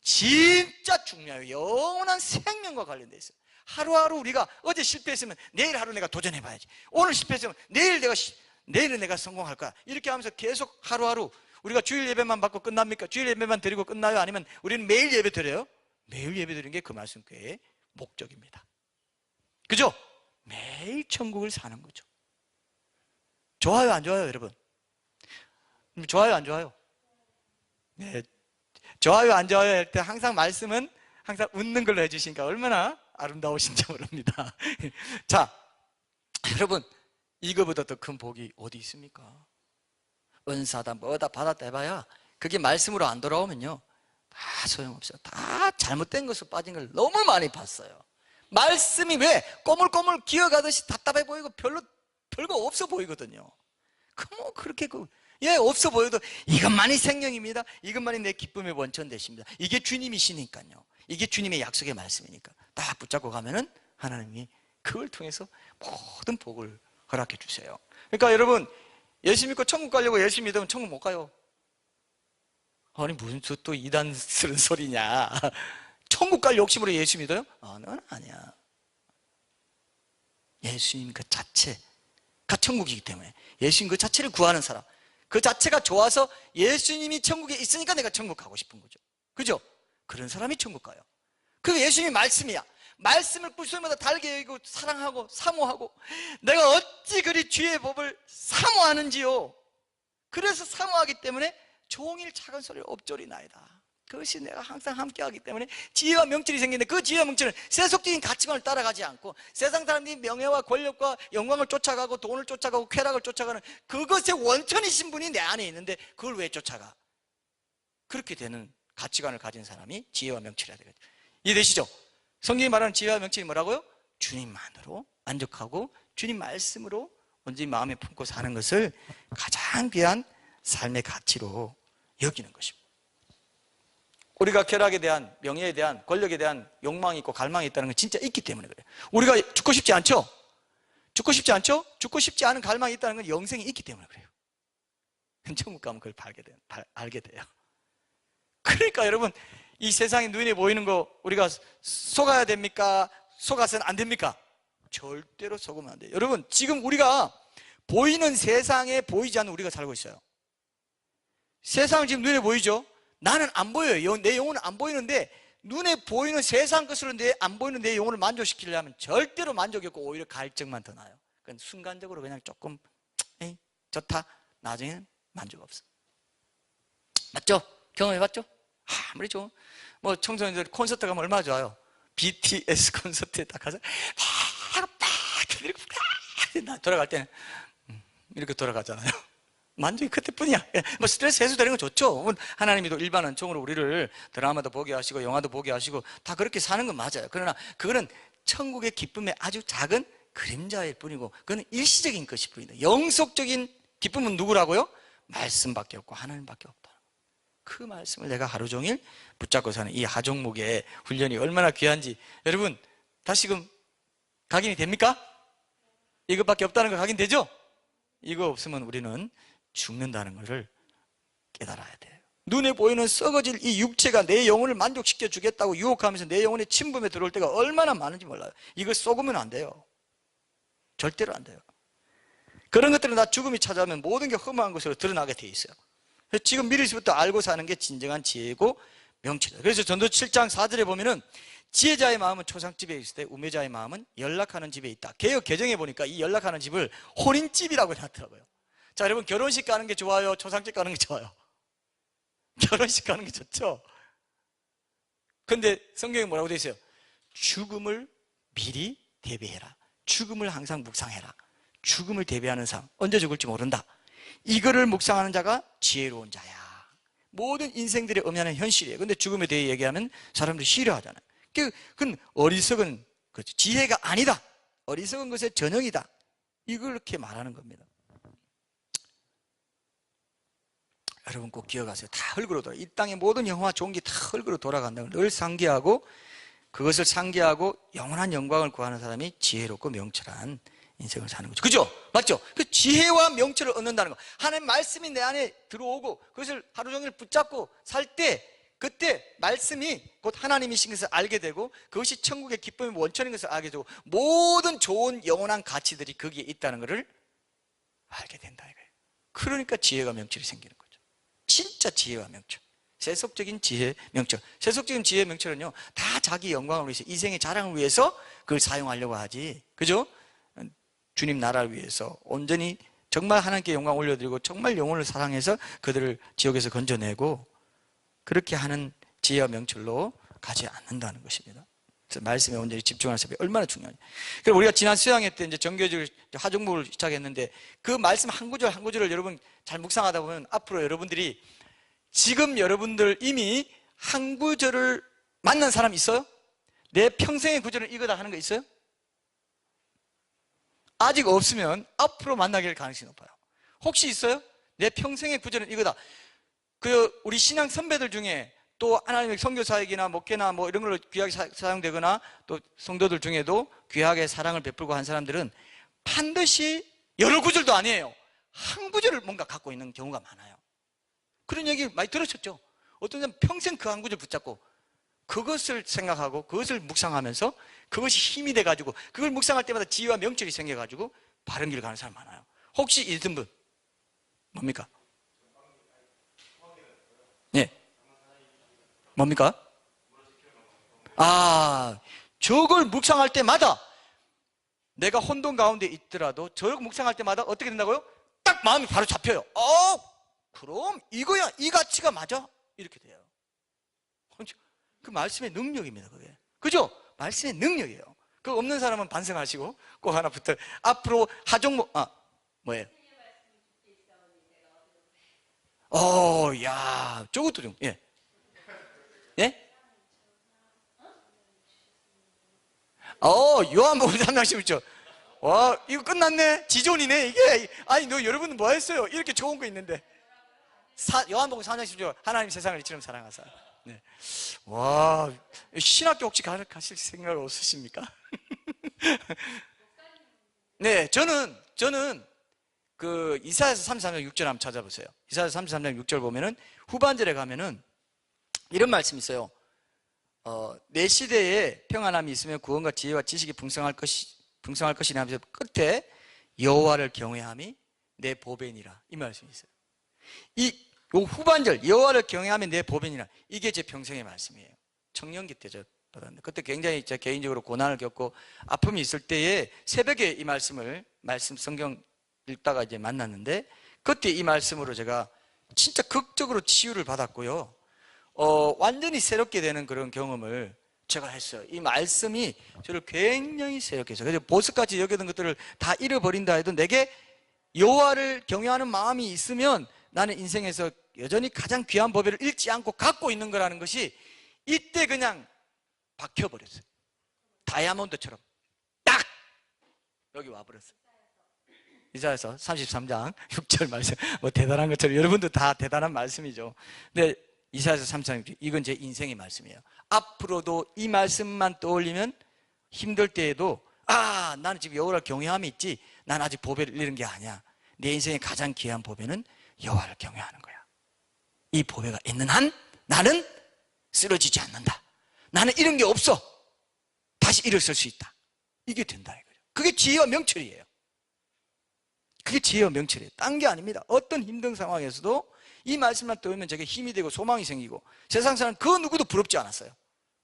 진짜 중요해요. 영원한 생명과 관련돼 있어요. 하루하루 우리가 어제 실패했으면 내일 하루 내가 도전해봐야지. 오늘 실패했으면 내일은 내가 성공할 거야. 이렇게 하면서 계속 하루하루. 우리가 주일 예배만 받고 끝납니까? 주일 예배만 드리고 끝나요? 아니면 우리는 매일 예배 드려요? 매일 예배 드리는 게 그 말씀교회의 목적입니다. 그죠? 매일 천국을 사는 거죠. 좋아요, 안 좋아요, 여러분? 좋아요, 안 좋아요? 네. 좋아요, 안 좋아요 할 때 항상 말씀은 항상 웃는 걸로 해주시니까 얼마나 아름다우신지 모릅니다. 자, 여러분, 이거보다 더 큰 복이 어디 있습니까? 은사다 뭐다 받았다 해봐야 그게 말씀으로 안 돌아오면요, 다 소용없어요. 다 잘못된 것으로 빠진 걸 너무 많이 봤어요. 말씀이 왜 꼬물꼬물 기어가듯이 답답해 보이고 별거 없어 보이거든요. 뭐 그렇게 없어 보여도 이것만이 생명입니다. 이것만이 내 기쁨의 원천 되십니다. 이게 주님이시니까요. 이게 주님의 약속의 말씀이니까 딱 붙잡고 가면은 하나님이 그걸 통해서 모든 복을 허락해 주세요. 그러니까 여러분, 예수 믿고 천국 가려고 예수 믿으면 천국 못 가요. 아니 무슨 또 이단스러운 소리냐. 천국 갈 욕심으로 예수 믿어요? 그건 아니야. 예수님 그 자체가 천국이기 때문에 예수님 그 자체를 구하는 사람, 그 자체가 좋아서 예수님이 천국에 있으니까 내가 천국 가고 싶은 거죠. 그죠? 그런 사람이 천국 가요. 그게 예수님이 말씀이야. 말씀을 꿀소리마다 달게 여기고 사랑하고 사모하고, 내가 어찌 그리 주의 법을 사모하는지요. 그래서 사모하기 때문에 종일 작은 소리를 엎조리나이다. 그것이 내가 항상 함께하기 때문에 지혜와 명철이 생기는데, 그 지혜와 명철은 세속적인 가치관을 따라가지 않고 세상 사람들이 명예와 권력과 영광을 쫓아가고 돈을 쫓아가고 쾌락을 쫓아가는 그것의 원천이신 분이 내 안에 있는데 그걸 왜 쫓아가? 그렇게 되는 가치관을 가진 사람이 지혜와 명철이어야 되거든요. 이해되시죠? 성경이 말하는 지혜와 명철이 뭐라고요? 주님만으로 만족하고 주님 말씀으로 온전히 마음에 품고 사는 것을 가장 귀한 삶의 가치로 여기는 것입니다. 우리가 쾌락에 대한, 명예에 대한, 권력에 대한 욕망이 있고 갈망이 있다는 건 진짜 있기 때문에 그래요. 우리가 죽고 싶지 않죠? 죽고 싶지 않죠? 죽고 싶지 않은 갈망이 있다는 건 영생이 있기 때문에 그래요. 천국 가면 그걸 알게 돼요. 그러니까 여러분, 이 세상에 눈에 보이는 거 우리가 속아야 됩니까? 속아서는 안 됩니까? 절대로 속으면 안 돼요. 여러분, 지금 우리가 보이는 세상에 보이지 않는 우리가 살고 있어요. 세상은 지금 눈에 보이죠? 나는 안 보여요. 내 영혼은 안 보이는데, 눈에 보이는 세상 것으로 안 보이는 내 영혼을 만족시키려면 절대로 만족이 없고 오히려 갈증만 더 나요. 그건 순간적으로 그냥 조금 에이, 좋다. 나중에는 만족 없어. 맞죠? 경험해봤죠? 아무리 좋은 뭐 청소년들 콘서트 가면 얼마나 좋아요. BTS 콘서트에 딱 가서 막 돌아갈 때는 이렇게 돌아가잖아요. 만족이 그때뿐이야. 뭐 스트레스 해소되는 건 좋죠. 하나님이 또 일반 은총으로 우리를 드라마도 보게 하시고 영화도 보게 하시고 다 그렇게 사는 건 맞아요. 그러나 그거는 천국의 기쁨의 아주 작은 그림자일 뿐이고, 그건 일시적인 것일 뿐이다. 영속적인 기쁨은 누구라고요? 말씀밖에 없고 하나님밖에 없다. 그 말씀을 내가 하루 종일 붙잡고 사는 이 하종목의 훈련이 얼마나 귀한지 여러분 다시금 각인이 됩니까? 이것밖에 없다는 거 각인되죠? 이거 없으면 우리는 죽는다는 것을 깨달아야 돼요. 눈에 보이는 썩어질 이 육체가 내 영혼을 만족시켜 주겠다고 유혹하면서 내 영혼의 침범에 들어올 때가 얼마나 많은지 몰라요. 이거 쏘으면 안 돼요. 절대로 안 돼요. 그런 것들은 다 죽음이 찾아오면 모든 게 험한 것으로 드러나게 돼 있어요. 지금 미리부터 알고 사는 게 진정한 지혜고 명철이다. 그래서 전도 7장 4절에 보면은 지혜자의 마음은 초상집에 있을 때 우매자의 마음은 연락하는 집에 있다. 개역 개정해 보니까 이 연락하는 집을 혼인집이라고 해놨더라고요. 자, 여러분 결혼식 가는 게 좋아요? 초상집 가는 게 좋아요? 결혼식 가는 게 좋죠? 근데 성경에 뭐라고 되어 있어요? 죽음을 미리 대비해라. 죽음을 항상 묵상해라. 죽음을 대비하는 삶, 언제 죽을지 모른다. 이거를 묵상하는 자가 지혜로운 자야. 모든 인생들의 엄연한 현실이에요. 근데 죽음에 대해 얘기하면 사람들이 싫어하잖아요. 그건 어리석은 거죠. 지혜가 아니다. 어리석은 것의 전형이다. 이렇게 말하는 겁니다. 여러분 꼭 기억하세요. 다 흙으로 돌아. 이 땅의 모든 영화와 좋은 게 다 흙으로 돌아간다는 걸 늘 상기하고, 그것을 상기하고 영원한 영광을 구하는 사람이 지혜롭고 명철한 인생을 사는 거죠. 그죠? 맞죠? 그 지혜와 명철을 얻는다는 거. 하나님 말씀이 내 안에 들어오고 그것을 하루 종일 붙잡고 살 때, 그때 말씀이 곧 하나님이신 것을 알게 되고, 그것이 천국의 기쁨의 원천인 것을 알게 되고, 모든 좋은 영원한 가치들이 거기에 있다는 것을 알게 된다 이거예요. 그러니까 지혜와 명철이 생기는 거죠. 진짜 지혜와 명철. 세속적인 지혜, 명철. 세속적인 지혜, 명철은요, 다 자기 영광을 위해서, 이생의 자랑을 위해서 그걸 사용하려고 하지. 그죠? 주님 나라를 위해서 온전히 정말 하나님께 영광 올려드리고 정말 영혼을 사랑해서 그들을 지옥에서 건져내고, 그렇게 하는 지혜와 명철로 가지 않는다는 것입니다. 그래서 말씀에 온전히 집중하는 사람이 얼마나 중요하냐. 그리고 우리가 지난 수양회 때 이제 정교적 하종목을 시작했는데, 그 말씀 한 구절 한 구절을 여러분 잘 묵상하다 보면 앞으로 여러분들이, 지금 여러분들 이미 한 구절을 만난 사람 있어요? 내 평생의 구절을 이거다 하는 거 있어요? 아직 없으면 앞으로 만나게 될 가능성이 높아요. 혹시 있어요? 내 평생의 구절은 이거다. 우리 신앙 선배들 중에 또 하나님의 선교사역이나 목회나 뭐 이런 걸로 귀하게 사용되거나 또 성도들 중에도 귀하게 사랑을 베풀고 한 사람들은 반드시 여러 구절도 아니에요. 한 구절을 뭔가 갖고 있는 경우가 많아요. 그런 얘기 많이 들으셨죠? 어떤 사람은 평생 그 한 구절 붙잡고 그것을 생각하고 그것을 묵상하면서 그것이 힘이 돼가지고 그걸 묵상할 때마다 지혜와 명철이 생겨가지고 바른 길을 가는 사람 많아요. 혹시 이런 분 뭡니까? 네, 뭡니까? 저걸 묵상할 때마다 내가 혼돈 가운데 있더라도 저걸 묵상할 때마다 어떻게 된다고요? 딱 마음이 바로 잡혀요. 그럼 이거야, 이 가치가 맞아, 이렇게 돼요. 그 말씀의 능력입니다, 그게. 그죠? 말씀의 능력이에요. 그 없는 사람은 반성하시고 꼭 하나 붙어. 앞으로 하종목 뭐예요? 야, 저것도 좀, 예. 예? 요한복음 3장 16절. 와, 이거 끝났네? 지존이네, 이게. 아니, 여러분은 뭐 했어요? 이렇게 좋은 거 있는데. 요한복음 3장 16절. 하나님 세상을 이처럼 사랑하사. 네. 와, 신학교 혹시 가실 생각 없으십니까? 네, 저는 그 이사야서 33장 6절 한번 찾아보세요. 이사야서 33장 6절 보면은 후반절에 가면은 이런 말씀이 있어요. 내 시대에 평안함이 있으면 구원과 지혜와 지식이 풍성할 것이니 하면서 끝에 여호와를 경외함이 내 보배니라, 이 말씀이 있어요. 요 후반절 여호와를 경외하면 내 보배니라, 이게 제 평생의 말씀이에요. 청년기 때 저 받았는데 그때 굉장히 제 개인적으로 고난을 겪고 아픔이 있을 때에 새벽에 이 말씀 성경 읽다가 이제 만났는데 그때 이 말씀으로 제가 진짜 극적으로 치유를 받았고요. 완전히 새롭게 되는 그런 경험을 제가 했어요. 이 말씀이 저를 굉장히 새롭게 했어요. 그래서 보석같이 여기던 것들을 다 잃어버린다 해도 내게 여호와를 경외하는 마음이 있으면 나는 인생에서 여전히 가장 귀한 보배를 잃지 않고 갖고 있는 거라는 것이 이때 그냥 박혀버렸어요. 다이아몬드처럼 딱 여기 와버렸어요. 이사야서 33장 6절 말씀, 뭐 대단한 것처럼 여러분도 다 대단한 말씀이죠. 근데 이사야서 33장 6절, 이건 제 인생의 말씀이에요. 앞으로도 이 말씀만 떠올리면 힘들 때에도 나는 지금 여호와를 경외함이 있지, 난 아직 보배를 잃은 게 아니야. 내 인생의 가장 귀한 보배는 여호와를 경외하는 거야. 이 보배가 있는 한 나는 쓰러지지 않는다. 나는 잃은 게 없어. 다시 일어설 수 있다. 이게 된다 이거죠. 그게 지혜와 명철이에요. 그게 지혜와 명철이에요. 딴 게 아닙니다. 어떤 힘든 상황에서도 이 말씀만 떠오르면 제게 힘이 되고 소망이 생기고, 세상 사람 그 누구도 부럽지 않았어요.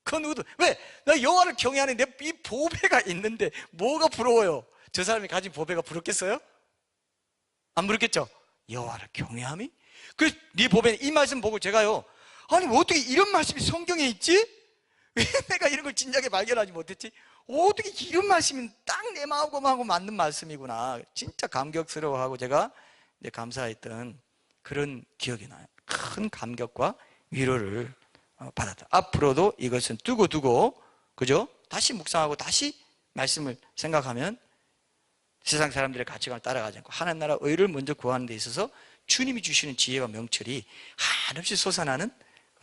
그 누구도. 왜? 나 여호와를 경외하는 내 이 보배가 있는데 뭐가 부러워요? 저 사람이 가진 보배가 부럽겠어요? 안 부럽겠죠? 여호와를 경외함이? 그래서 네 보배는, 이 말씀 보고 제가요, 아니 뭐 어떻게 이런 말씀이 성경에 있지? 왜 내가 이런 걸 진작에 발견하지 못했지? 어떻게 이런 말씀이 딱 내 마음하고 맞는 말씀이구나. 진짜 감격스러워하고 제가 이제 감사했던 그런 기억이 나요. 큰 감격과 위로를 받았다. 앞으로도 이것은 두고 그죠? 다시 묵상하고 다시 말씀을 생각하면 세상 사람들의 가치관을 따라가지 않고 하나님 나라 의를 먼저 구하는 데 있어서 주님이 주시는 지혜와 명철이 한없이 솟아나는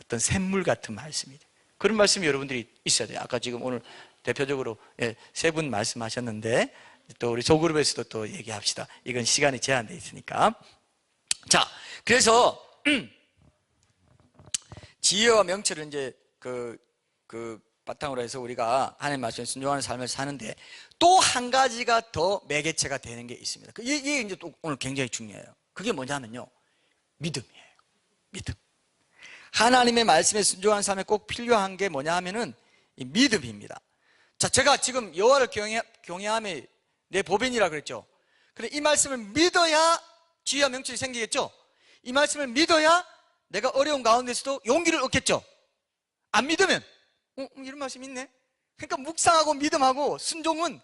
어떤 샘물 같은 말씀이다. 그런 말씀이 여러분들이 있어야 돼요. 아까 지금 오늘 대표적으로 세 분 말씀하셨는데 또 우리 소그룹에서도 또 얘기합시다. 이건 시간이 제한되어 있으니까. 자, 그래서 지혜와 명철을 이제 그 바탕으로 해서 우리가 하나님 말씀에 순종하는 삶을 사는데 또 한 가지가 더 매개체가 되는 게 있습니다. 이게 이제 또 오늘 굉장히 중요해요. 그게 뭐냐면요, 믿음이에요. 믿음. 하나님의 말씀에 순종하는 삶에 꼭 필요한 게 뭐냐 하면은 이 믿음입니다. 자, 제가 지금 여호와를 경외함이 내 보배니라 그랬죠. 그런데 이 말씀을 믿어야 지혜와 명철이 생기겠죠. 이 말씀을 믿어야 내가 어려운 가운데서도 용기를 얻겠죠. 안 믿으면 이런 말씀이 있네. 그러니까 묵상하고 믿음하고 순종은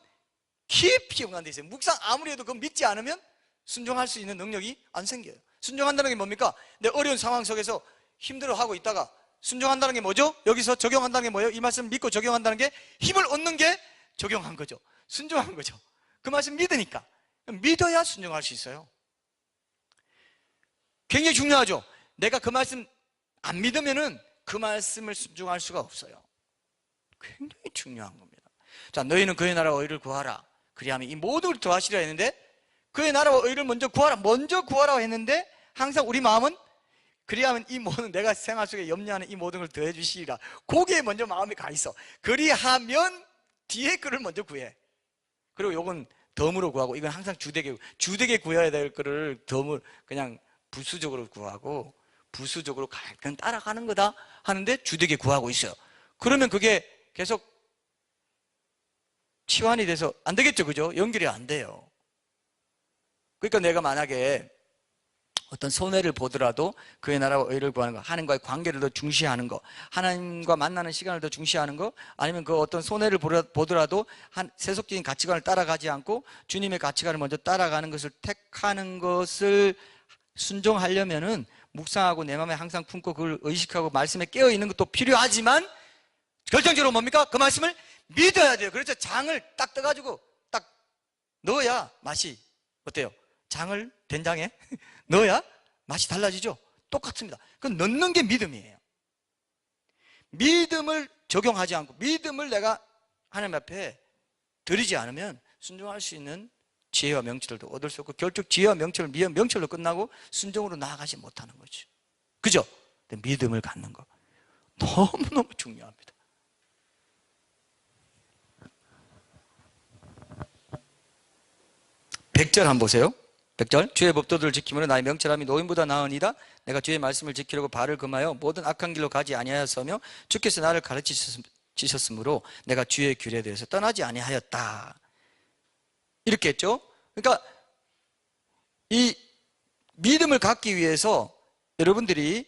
깊이 연관되어 있어요. 묵상 아무리 해도 그거 믿지 않으면 순종할 수 있는 능력이 안 생겨요. 순종한다는 게 뭡니까? 내 어려운 상황 속에서 힘들어하고 있다가 순종한다는 게 뭐죠? 여기서 적용한다는 게 뭐예요? 이 말씀 믿고 적용한다는 게 힘을 얻는 게 적용한 거죠. 순종한 거죠. 그 말씀 믿으니까. 믿어야 순종할 수 있어요. 굉장히 중요하죠. 내가 그 말씀 안 믿으면은 그 말씀을 순종할 수가 없어요. 굉장히 중요한 겁니다. 자, 너희는 그의 나라 의를 구하라. 그리하면 이 모든 걸 더하시리라 했는데 그의 나라와 의를 먼저 구하라. 먼저 구하라고 했는데 항상 우리 마음은 그리하면 이 모든 내가 생활 속에 염려하는 이 모든 걸 더해 주시리라. 거기에 먼저 마음이 가 있어. 그리하면 뒤에 거를 먼저 구해. 그리고 요건 덤으로 구하고, 이건 항상 주되게 구해야 될 거를 덤을 그냥 부수적으로 구하고, 부수적으로 그냥 따라가는 거다 하는데 주되게 구하고 있어요. 그러면 그게 계속 치환이 돼서 안 되겠죠, 그죠? 연결이 안 돼요. 그러니까 내가 만약에 어떤 손해를 보더라도 그의 나라와 의를 구하는 거, 하나님과의 관계를 더 중시하는 거, 하나님과 만나는 시간을 더 중시하는 거, 아니면 그 어떤 손해를 보더라도 세속적인 가치관을 따라가지 않고 주님의 가치관을 먼저 따라가는 것을 택하는 것을 순종하려면은 묵상하고 내 마음에 항상 품고 그걸 의식하고 말씀에 깨어 있는 것도 필요하지만 결정적으로 뭡니까? 그 말씀을 믿어야 돼요. 그래서 장을 딱 떠가지고 딱 넣어야 맛이 어때요? 장을 된장에 넣어야 맛이 달라지죠? 똑같습니다. 그 넣는 게 믿음이에요. 믿음을 적용하지 않고 믿음을 내가 하나님 앞에 드리지 않으면 순종할 수 있는 지혜와 명철도 얻을 수 없고 결국 지혜와 명철을 명철로 끝나고 순종으로 나아가지 못하는 거죠. 그죠? 믿음을 갖는 거 너무너무 중요합니다. 백절 한번 보세요. 100절. 주의 법도들을 지킴으로 나의 명철함이 노인보다 나으니라. 내가 주의 말씀을 지키려고 발을 금하여 모든 악한 길로 가지 아니하였으며 주께서 나를 가르치셨으므로 내가 주의 규례에 대해서 떠나지 아니하였다. 이렇게 했죠. 그러니까 이 믿음을 갖기 위해서 여러분들이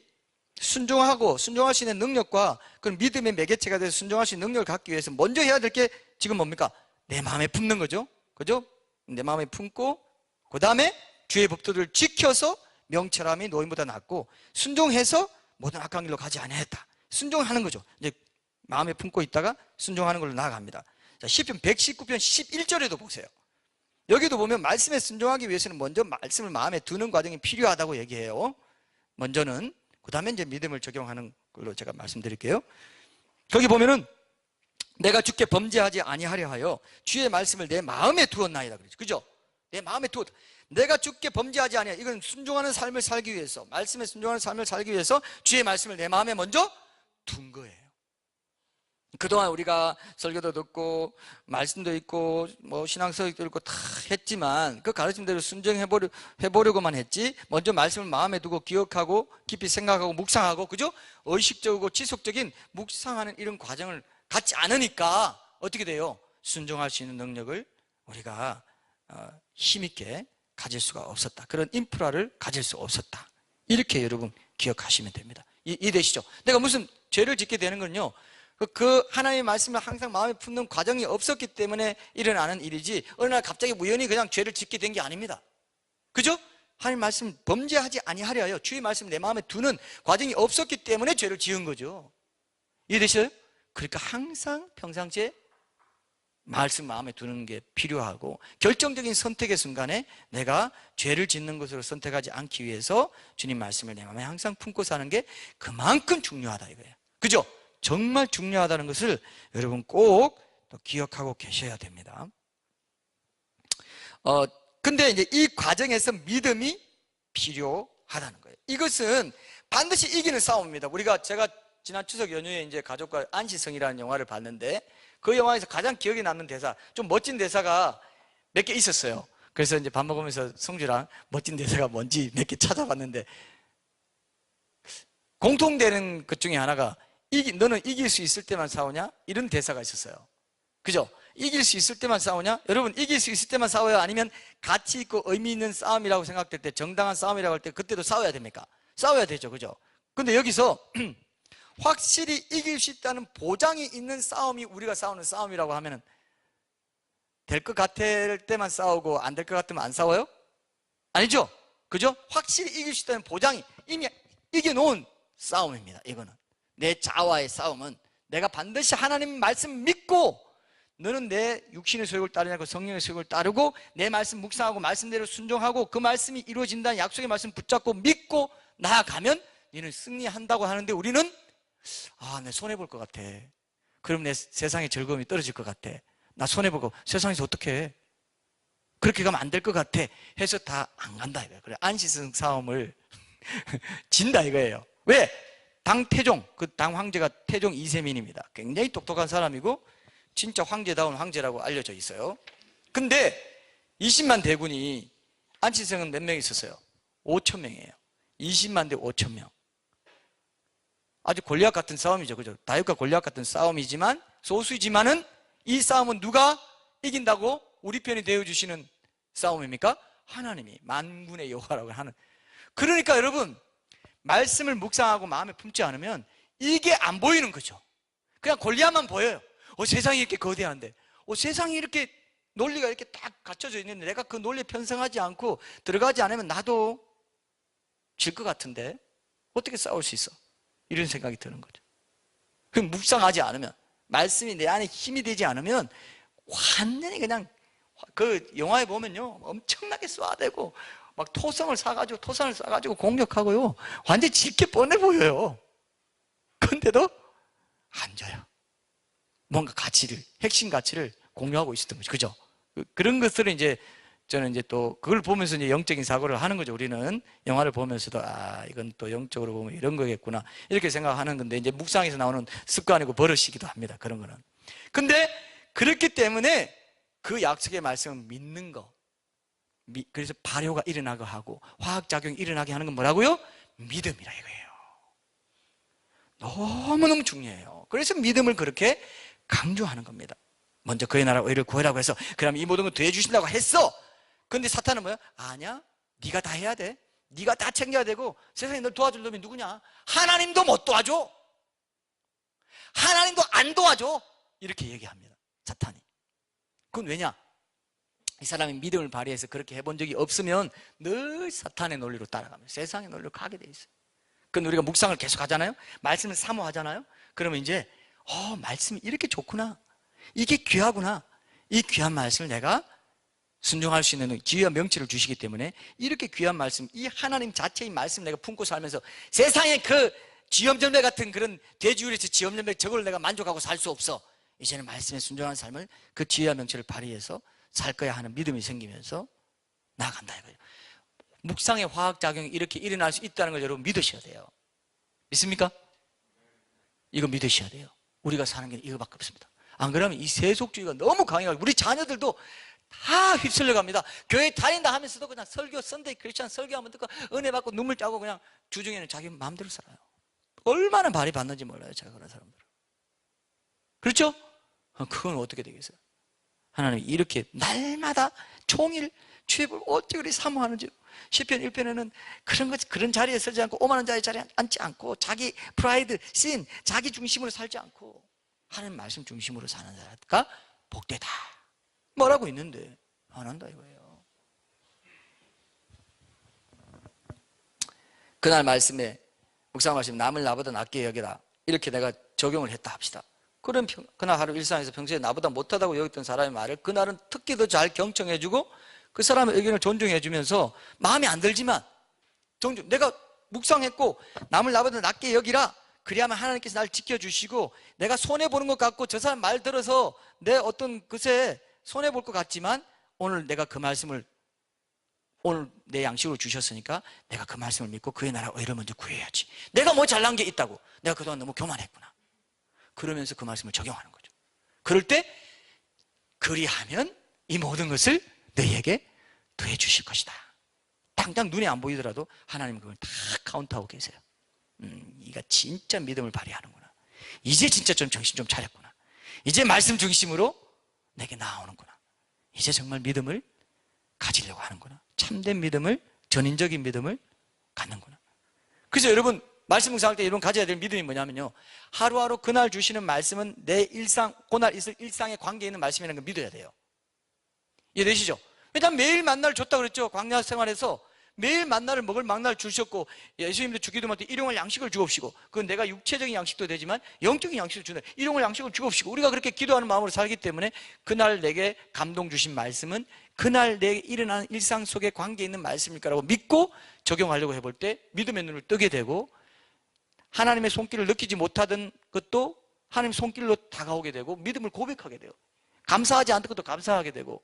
순종할 수 있는 능력과 그런 믿음의 매개체가 돼서 순종할 수 있는 능력을 갖기 위해서 먼저 해야 될 게 지금 뭡니까? 내 마음에 품는 거죠. 그죠? 내 마음에 품고 그 다음에 주의 법도들을 지켜서 명철함이 노인보다 낫고 순종해서 모든 악한 길로 가지 아니하였다. 순종하는 거죠. 이제 마음에 품고 있다가 순종하는 걸로 나아갑니다. 자, 시편 119편 11절에도 보세요. 여기도 보면 말씀에 순종하기 위해서는 먼저 말씀을 마음에 두는 과정이 필요하다고 얘기해요. 먼저는. 그 다음에 이제 믿음을 적용하는 걸로 제가 말씀드릴게요. 거기 보면은 내가 주께 범죄하지 아니하려 하여 주의 말씀을 내 마음에 두었나이다. 그죠? 내 마음에 두었다. 내가 주께 범죄하지 아니하여, 이건 순종하는 삶을 살기 위해서, 말씀에 순종하는 삶을 살기 위해서 주의 말씀을 내 마음에 먼저 둔 거예요. 그동안 우리가 설교도 듣고 말씀도 있고 뭐 신앙서적도 읽고 다 했지만 그 가르침대로 순종해보려고만 했지 먼저 말씀을 마음에 두고 기억하고 깊이 생각하고 묵상하고, 그죠? 의식적이고 지속적인 묵상하는 이런 과정을 갖지 않으니까 어떻게 돼요? 순종할 수 있는 능력을 우리가 힘있게 가질 수가 없었다. 그런 인프라를 가질 수 없었다. 이렇게 여러분 기억하시면 됩니다. 이해되시죠? 내가 무슨 죄를 짓게 되는 건요, 그 하나님의 말씀을 항상 마음에 품는 과정이 없었기 때문에 일어나는 일이지 어느 날 갑자기 우연히 그냥 죄를 짓게 된 게 아닙니다. 그죠? 하나님 말씀 범죄하지 아니하려 하여 주의 말씀 내 마음에 두는 과정이 없었기 때문에 죄를 지은 거죠. 이해되셔요? 그러니까 항상 평상시에 말씀 마음에 두는 게 필요하고 결정적인 선택의 순간에 내가 죄를 짓는 것으로 선택하지 않기 위해서 주님 말씀을 내 마음에 항상 품고 사는 게 그만큼 중요하다 이거예요. 그죠? 정말 중요하다는 것을 여러분 꼭 기억하고 계셔야 됩니다. 근데 이제 이 과정에서 믿음이 필요하다는 거예요. 이것은 반드시 이기는 싸움입니다. 제가 지난 추석 연휴에 이제 가족과 안시성이라는 영화를 봤는데 그 영화에서 가장 기억에 남는 대사, 좀 멋진 대사가 몇 개 있었어요. 그래서 이제 밥 먹으면서 성주랑 멋진 대사가 뭔지 몇 개 찾아봤는데 공통되는 것 중에 하나가 너는 이길 수 있을 때만 싸우냐? 이런 대사가 있었어요. 그죠? 이길 수 있을 때만 싸우냐? 여러분 이길 수 있을 때만 싸워요? 아니면 가치 있고 의미 있는 싸움이라고 생각될 때, 정당한 싸움이라고 할 때 그때도 싸워야 됩니까? 싸워야 되죠. 그죠? 근데 여기서 확실히 이길 수 있다는 보장이 있는 싸움이 우리가 싸우는 싸움이라고 하면 될 것 같을 때만 싸우고 안 될 것 같으면 안 싸워요? 아니죠? 그죠? 확실히 이길 수 있다는 보장이 이미 이겨놓은 싸움입니다. 이거는 내 자아와의 싸움은 내가 반드시 하나님 말씀 믿고 너는 내 육신의 소욕을 따르지 않고 성령의 소욕을 따르고 내 말씀 묵상하고 말씀대로 순종하고 그 말씀이 이루어진다는 약속의 말씀 붙잡고 믿고 나아가면 너는 승리한다고 하는데 우리는 내 손해볼 것 같아. 그럼 내 세상의 즐거움이 떨어질 것 같아. 나 손해보고 세상에서 어떻게 해? 그렇게 가면 안 될 것 같아 해서 다 안 간다 이거예요. 그래, 안시성 싸움을 진다 이거예요. 왜? 당 태종, 그 당 황제가 태종 이세민입니다. 굉장히 똑똑한 사람이고 진짜 황제다운 황제라고 알려져 있어요. 근데 20만 대군이, 안시성은 몇 명 있었어요? 5천 명이에요. 20만 대 5천 명. 아주 골리앗 같은 싸움이죠. 그죠? 다윗과 골리앗 같은 싸움이지만, 소수이지만은 이 싸움은 누가 이긴다고 우리 편이 되어주시는 싸움입니까? 하나님이, 만군의 여호와라고 하는. 그러니까 여러분, 말씀을 묵상하고 마음에 품지 않으면 이게 안 보이는 거죠. 그냥 골리앗만 보여요. 세상이 이렇게 거대한데, 세상이 이렇게 논리가 이렇게 딱 갖춰져 있는데 내가 그 논리에 편성하지 않고 들어가지 않으면 나도 질 것 같은데 어떻게 싸울 수 있어? 이런 생각이 드는 거죠. 그럼 묵상하지 않으면, 말씀이 내 안에 힘이 되지 않으면 완전히 그냥, 그 영화에 보면요, 엄청나게 쏴대고 막 토성을 쏴가지고 공격하고요, 완전히 짙게 뻔해 보여요. 근데도 안 져요. 뭔가 가치를, 핵심 가치를 공유하고 있었던 거죠. 그죠? 그런 것들을 이제 저는 이제 또 그걸 보면서 이제 영적인 사고를 하는 거죠. 우리는 영화를 보면서도 이건 또 영적으로 보면 이런 거겠구나 이렇게 생각하는 건데, 이제 묵상에서 나오는 습관이고 버릇이기도 합니다. 그런 거는. 근데 그렇기 때문에 그 약속의 말씀을 믿는 거, 그래서 발효가 일어나게 하고 화학작용이 일어나게 하는 건 뭐라고요? 믿음이라 이거예요. 너무너무 중요해요. 그래서 믿음을 그렇게 강조하는 겁니다. 먼저 그의 나라와 의를 구하라고 해서 그럼 이 모든 걸 더해 주신다고 했어. 근데 사탄은 뭐야? 아니야, 네가 다 해야 돼. 네가 다 챙겨야 되고, 세상에 널 도와줄 놈이 누구냐? 하나님도 못 도와줘. 하나님도 안 도와줘. 이렇게 얘기합니다, 사탄이. 그건 왜냐? 이 사람이 믿음을 발휘해서 그렇게 해본 적이 없으면 늘 사탄의 논리로 따라가면 세상의 논리로 가게 돼 있어요. 그건 우리가 묵상을 계속 하잖아요. 말씀을 사모하잖아요. 그러면 이제 말씀이 이렇게 좋구나, 이게 귀하구나, 이 귀한 말씀을 내가 순종할 수 있는 지혜와 명치를 주시기 때문에 이렇게 귀한 말씀, 이 하나님 자체의 말씀 내가 품고 살면서 세상에 그 쥐염절매 같은 그런 돼지우리에서 쥐염절매 저걸 내가 만족하고 살 수 없어. 이제는 말씀에 순종하는 삶을 그 지혜와 명치를 발휘해서 살 거야 하는 믿음이 생기면서 나아간다 이거예요. 묵상의 화학작용이 이렇게 일어날 수 있다는 걸 여러분 믿으셔야 돼요. 믿습니까? 이거 믿으셔야 돼요. 우리가 사는 게 이거밖에 없습니다. 안 그러면 이 세속주의가 너무 강해가지고 우리 자녀들도 다 휩쓸려 갑니다. 교회 다닌다 하면서도 그냥 설교, 선데이 크리스찬 설교하면 듣고 은혜 받고 눈물 짜고 그냥 주중에는 자기 마음대로 살아요. 얼마나 발이 받는지 몰라요, 제가 그런 사람들은. 그렇죠? 그건 어떻게 되겠어요? 하나님이 이렇게 날마다 종일 죄를 어찌 그리 사모하는지. 시편 1편에는 그런 자리에 서지 않고 오만한 자의 자리에 앉지 않고 자기 프라이드, 신, 자기 중심으로 살지 않고 하나님 말씀 중심으로 사는 자가 복되다 뭐라고 있는데 안 한다 이거예요. 그날 말씀에, 묵상 말씀, 남을 나보다 낫게 여기라 이렇게 내가 적용을 했다 합시다. 그럼 그날 하루 일상에서 평소에 나보다 못하다고 여겼던 사람의 말을 그날은 특히 더 잘 경청해주고 그 사람의 의견을 존중해주면서 마음에 안 들지만 내가 묵상했고 남을 나보다 낫게 여기라, 그래야만 하나님께서 날 지켜주시고, 내가 손해보는 것 같고 저 사람 말 들어서 내 어떤 것에 손해볼 것 같지만 오늘 내가 그 말씀을 오늘 내 양식으로 주셨으니까 내가 그 말씀을 믿고 그의 나라 의를 먼저 구해야지. 내가 뭐 잘난 게 있다고, 내가 그동안 너무 교만했구나, 그러면서 그 말씀을 적용하는 거죠. 그럴 때 그리하면 이 모든 것을 너희에게 더해 주실 것이다. 당장 눈에 안 보이더라도 하나님은 그걸 다 카운트하고 계세요. 이가 진짜 믿음을 발휘하는구나, 이제 진짜 좀 정신 좀 차렸구나, 이제 말씀 중심으로 내게 나오는구나, 이제 정말 믿음을 가지려고 하는구나, 참된 믿음을, 전인적인 믿음을 갖는구나. 그래서 여러분 말씀 묵상할 때 여러분 가져야 될 믿음이 뭐냐면요, 하루하루 그날 주시는 말씀은 내 일상, 그날 있을 일상에 관계 있는 말씀이라는 걸 믿어야 돼요. 이해되시죠? 왜냐하면 매일 만나를 줬다고 그랬죠. 광야 생활에서 매일 만나를 먹을 만나를 주셨고, 예수님도 주기도 할때 일용할 양식을 주옵시고, 그건 내가 육체적인 양식도 되지만 영적인 양식을 주는, 일용할 양식을 주옵시고, 우리가 그렇게 기도하는 마음으로 살기 때문에 그날 내게 감동 주신 말씀은 그날 내게 일어나는 일상 속에 관계 있는 말씀일까라고 믿고 적용하려고 해볼 때 믿음의 눈을 뜨게 되고, 하나님의 손길을 느끼지 못하던 것도 하나님의 손길로 다가오게 되고 믿음을 고백하게 돼요. 감사하지 않던 것도 감사하게 되고,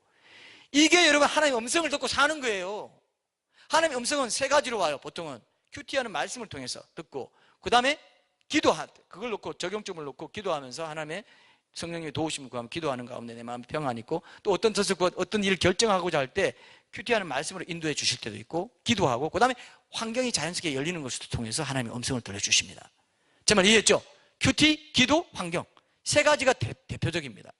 이게 여러분 하나님의 음성을 듣고 사는 거예요. 하나님의 음성은 세 가지로 와요. 보통은 큐티하는 말씀을 통해서 듣고, 그 다음에 기도할 때 그걸 놓고 적용점을 놓고 기도하면서 하나님의 성령님의 도우심을 구하면 기도하는 가운데 내 마음에 평안이 있고, 또 어떤 뜻을 어떤 일을 결정하고자 할 때 큐티하는 말씀으로 인도해 주실 때도 있고, 기도하고, 그 다음에 환경이 자연스럽게 열리는 것을 통해서 하나님의 음성을 들려주십니다. 제 말 이해했죠? 큐티, 기도, 환경 세 가지가 대표적입니다.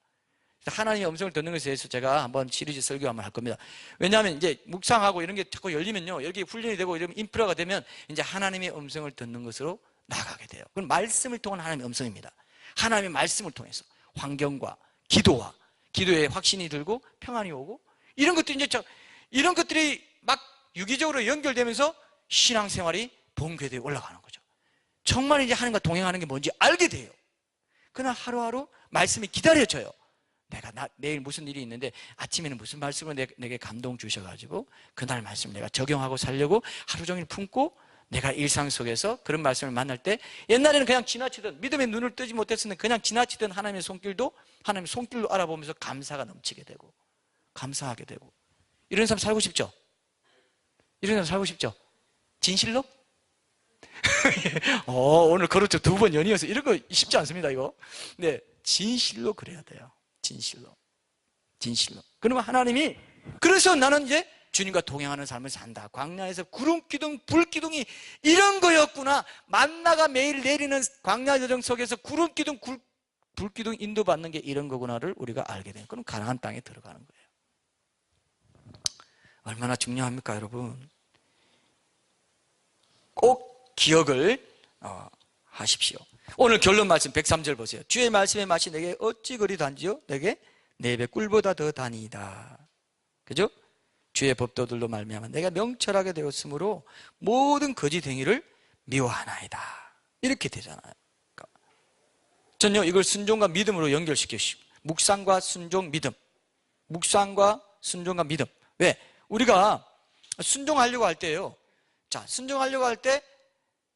하나님의 음성을 듣는 것에 대해서 제가 한번 시리즈 설교 한번 할 겁니다. 왜냐하면 이제 묵상하고 이런 게 자꾸 열리면요, 여기 훈련이 되고 이런 인프라가 되면 이제 하나님의 음성을 듣는 것으로 나가게 돼요. 그건 말씀을 통한 하나님의 음성입니다. 하나님의 말씀을 통해서 환경과 기도와 기도에 확신이 들고 평안이 오고, 이런 것들이 이제 이런 것들이 막 유기적으로 연결되면서 신앙생활이 본궤도에 올라가는 거죠. 정말 이제 하나님과 동행하는 게 뭔지 알게 돼요. 그러나 하루하루 말씀이 기다려져요. 내가 내일 무슨 일이 있는데 아침에는 무슨 말씀을 내게 감동 주셔가지고 그날 말씀을 내가 적용하고 살려고 하루 종일 품고, 내가 일상 속에서 그런 말씀을 만날 때 옛날에는 그냥 지나치던, 믿음의 눈을 뜨지 못했으면 그냥 지나치던 하나님의 손길도 하나님의 손길로 알아보면서 감사가 넘치게 되고 감사하게 되고, 이런 사람 살고 싶죠? 이런 사람 살고 싶죠? 진실로? 오늘 그렇죠. 2번 연이어서 이런 거 쉽지 않습니다, 이거. 네, 진실로 그래야 돼요. 진실로. 그러면 하나님이, 그래서 나는 이제 주님과 동행하는 삶을 산다. 광야에서 구름기둥, 불기둥이 이런 거였구나. 만나가 매일 내리는 광야 여정 속에서 구름기둥, 불기둥 인도받는 게 이런 거구나를 우리가 알게 돼요. 그럼 가나안 땅에 들어가는 거예요. 얼마나 중요합니까, 여러분? 꼭 기억을 하십시오. 오늘 결론 말씀 103절 보세요. 주의 말씀의 맛이 내게 어찌 그리 단지요? 내게 네 배 꿀보다 더 다니이다. 그죠? 주의 법도들로 말미암아 내가 명철하게 되었으므로 모든 거짓 행위를 미워하나이다. 이렇게 되잖아요. 전요, 이걸 순종과 믿음으로 연결시키십시오. 묵상과 순종, 믿음. 묵상과 순종과 믿음. 왜? 우리가 순종하려고 할 때요, 자, 순종하려고 할 때,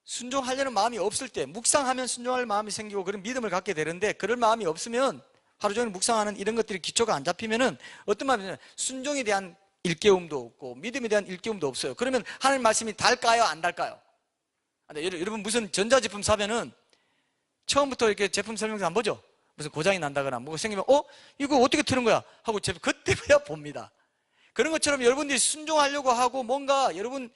순종하려는 마음이 없을 때, 묵상하면 순종할 마음이 생기고 그런 믿음을 갖게 되는데, 그럴 마음이 없으면, 하루 종일 묵상하는 이런 것들이 기초가 안 잡히면은 어떤 마음이냐면 순종에 대한 일깨움도 없고 믿음에 대한 일깨움도 없어요. 그러면 하나님 말씀이 달까요, 안 달까요? 여러분 무슨 전자제품 사면은 처음부터 이렇게 제품 설명서 안 보죠? 무슨 고장이 난다거나 뭐가 생기면 이거 어떻게 트는 거야? 하고 제품 그때야 봅니다. 그런 것처럼 여러분들이 순종하려고 하고 뭔가 여러분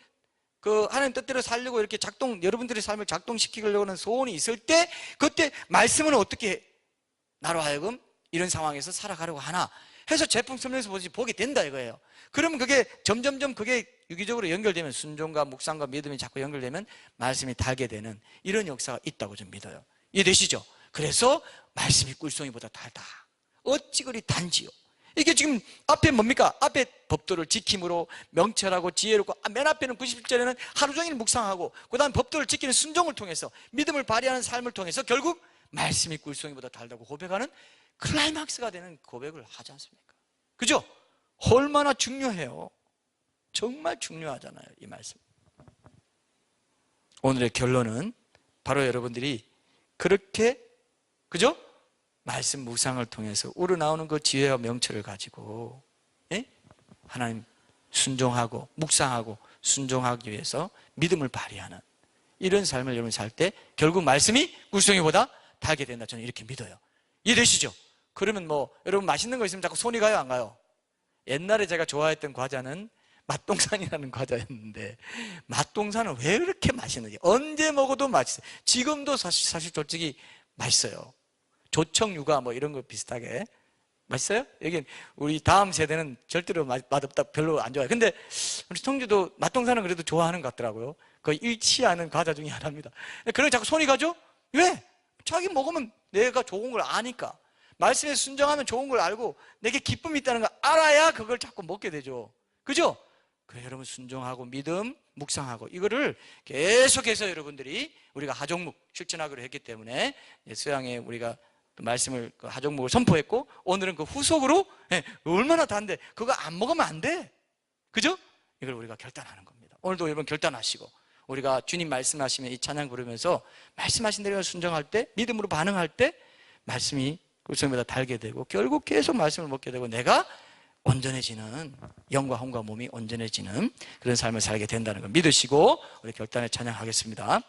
그 하나님 뜻대로 살려고 이렇게 여러분들의 삶을 작동시키려고 하는 소원이 있을 때, 그때 말씀은 어떻게 나로 하여금 이런 상황에서 살아가려고 하나 해서 제품 설명서 보게 된다 이거예요. 그러면 그게 점점점 그게 유기적으로 연결되면, 순종과 묵상과 믿음이 자꾸 연결되면 말씀이 달게 되는 이런 역사가 있다고 좀 믿어요. 이해되시죠? 그래서 말씀이 꿀송이보다 달다. 어찌 그리 단지요? 이게 지금 앞에 뭡니까? 앞에 법도를 지킴으로 명철하고 지혜롭고, 맨 앞에는 91절에는 하루 종일 묵상하고, 그 다음 법도를 지키는 순종을 통해서 믿음을 발휘하는 삶을 통해서 결국 말씀이 꿀송이보다 달다고 고백하는 클라이막스가 되는 고백을 하지 않습니까? 그죠? 얼마나 중요해요. 정말 중요하잖아요, 이 말씀. 오늘의 결론은 바로 여러분들이 그렇게, 그죠? 말씀 묵상을 통해서 우러나오는 그 지혜와 명철을 가지고, 예? 하나님 순종하고 묵상하고 순종하기 위해서 믿음을 발휘하는 이런 삶을 여러분 살 때 결국 말씀이 꿀송이보다 달게 된다, 저는 이렇게 믿어요. 이해되시죠? 그러면 여러분 맛있는 거 있으면 자꾸 손이 가요, 안 가요? 옛날에 제가 좋아했던 과자는 맛동산이라는 과자였는데, 맛동산은 왜 이렇게 맛있는지, 언제 먹어도 맛있어요. 지금도 사실 솔직히 맛있어요. 조청유가 이런 거 비슷하게 맛있어요? 여기 우리 다음 세대는 절대로 맛없다, 별로 안 좋아해요. 근데 우리 성주도 맛동산은 그래도 좋아하는 것 같더라고요. 거의 잃지 않은 과자 중에 하나입니다. 그런 자꾸 손이 가죠? 왜? 자기 먹으면 내가 좋은 걸 아니까. 말씀에 순종하면 좋은 걸 알고 내게 기쁨이 있다는 걸 알아야 그걸 자꾸 먹게 되죠. 그죠? 그래, 여러분 순종하고 믿음, 묵상하고 이거를 계속해서 여러분들이, 우리가 하종목 실천하기로 했기 때문에 수양에 우리가 말씀을, 하종목을 선포했고, 오늘은 그 후속으로, 얼마나 단데 그거 안 먹으면 안 돼. 그죠? 이걸 우리가 결단하는 겁니다. 오늘도 여러분 결단하시고, 우리가 주님 말씀하시면 이 찬양 부르면서 말씀하신 대로 순종할 때, 믿음으로 반응할 때 말씀이 꿀송이보다 달게 되고 결국 계속 말씀을 먹게 되고 내가 온전해지는, 영과 혼과 몸이 온전해지는 그런 삶을 살게 된다는 걸 믿으시고 우리 결단에 찬양하겠습니다.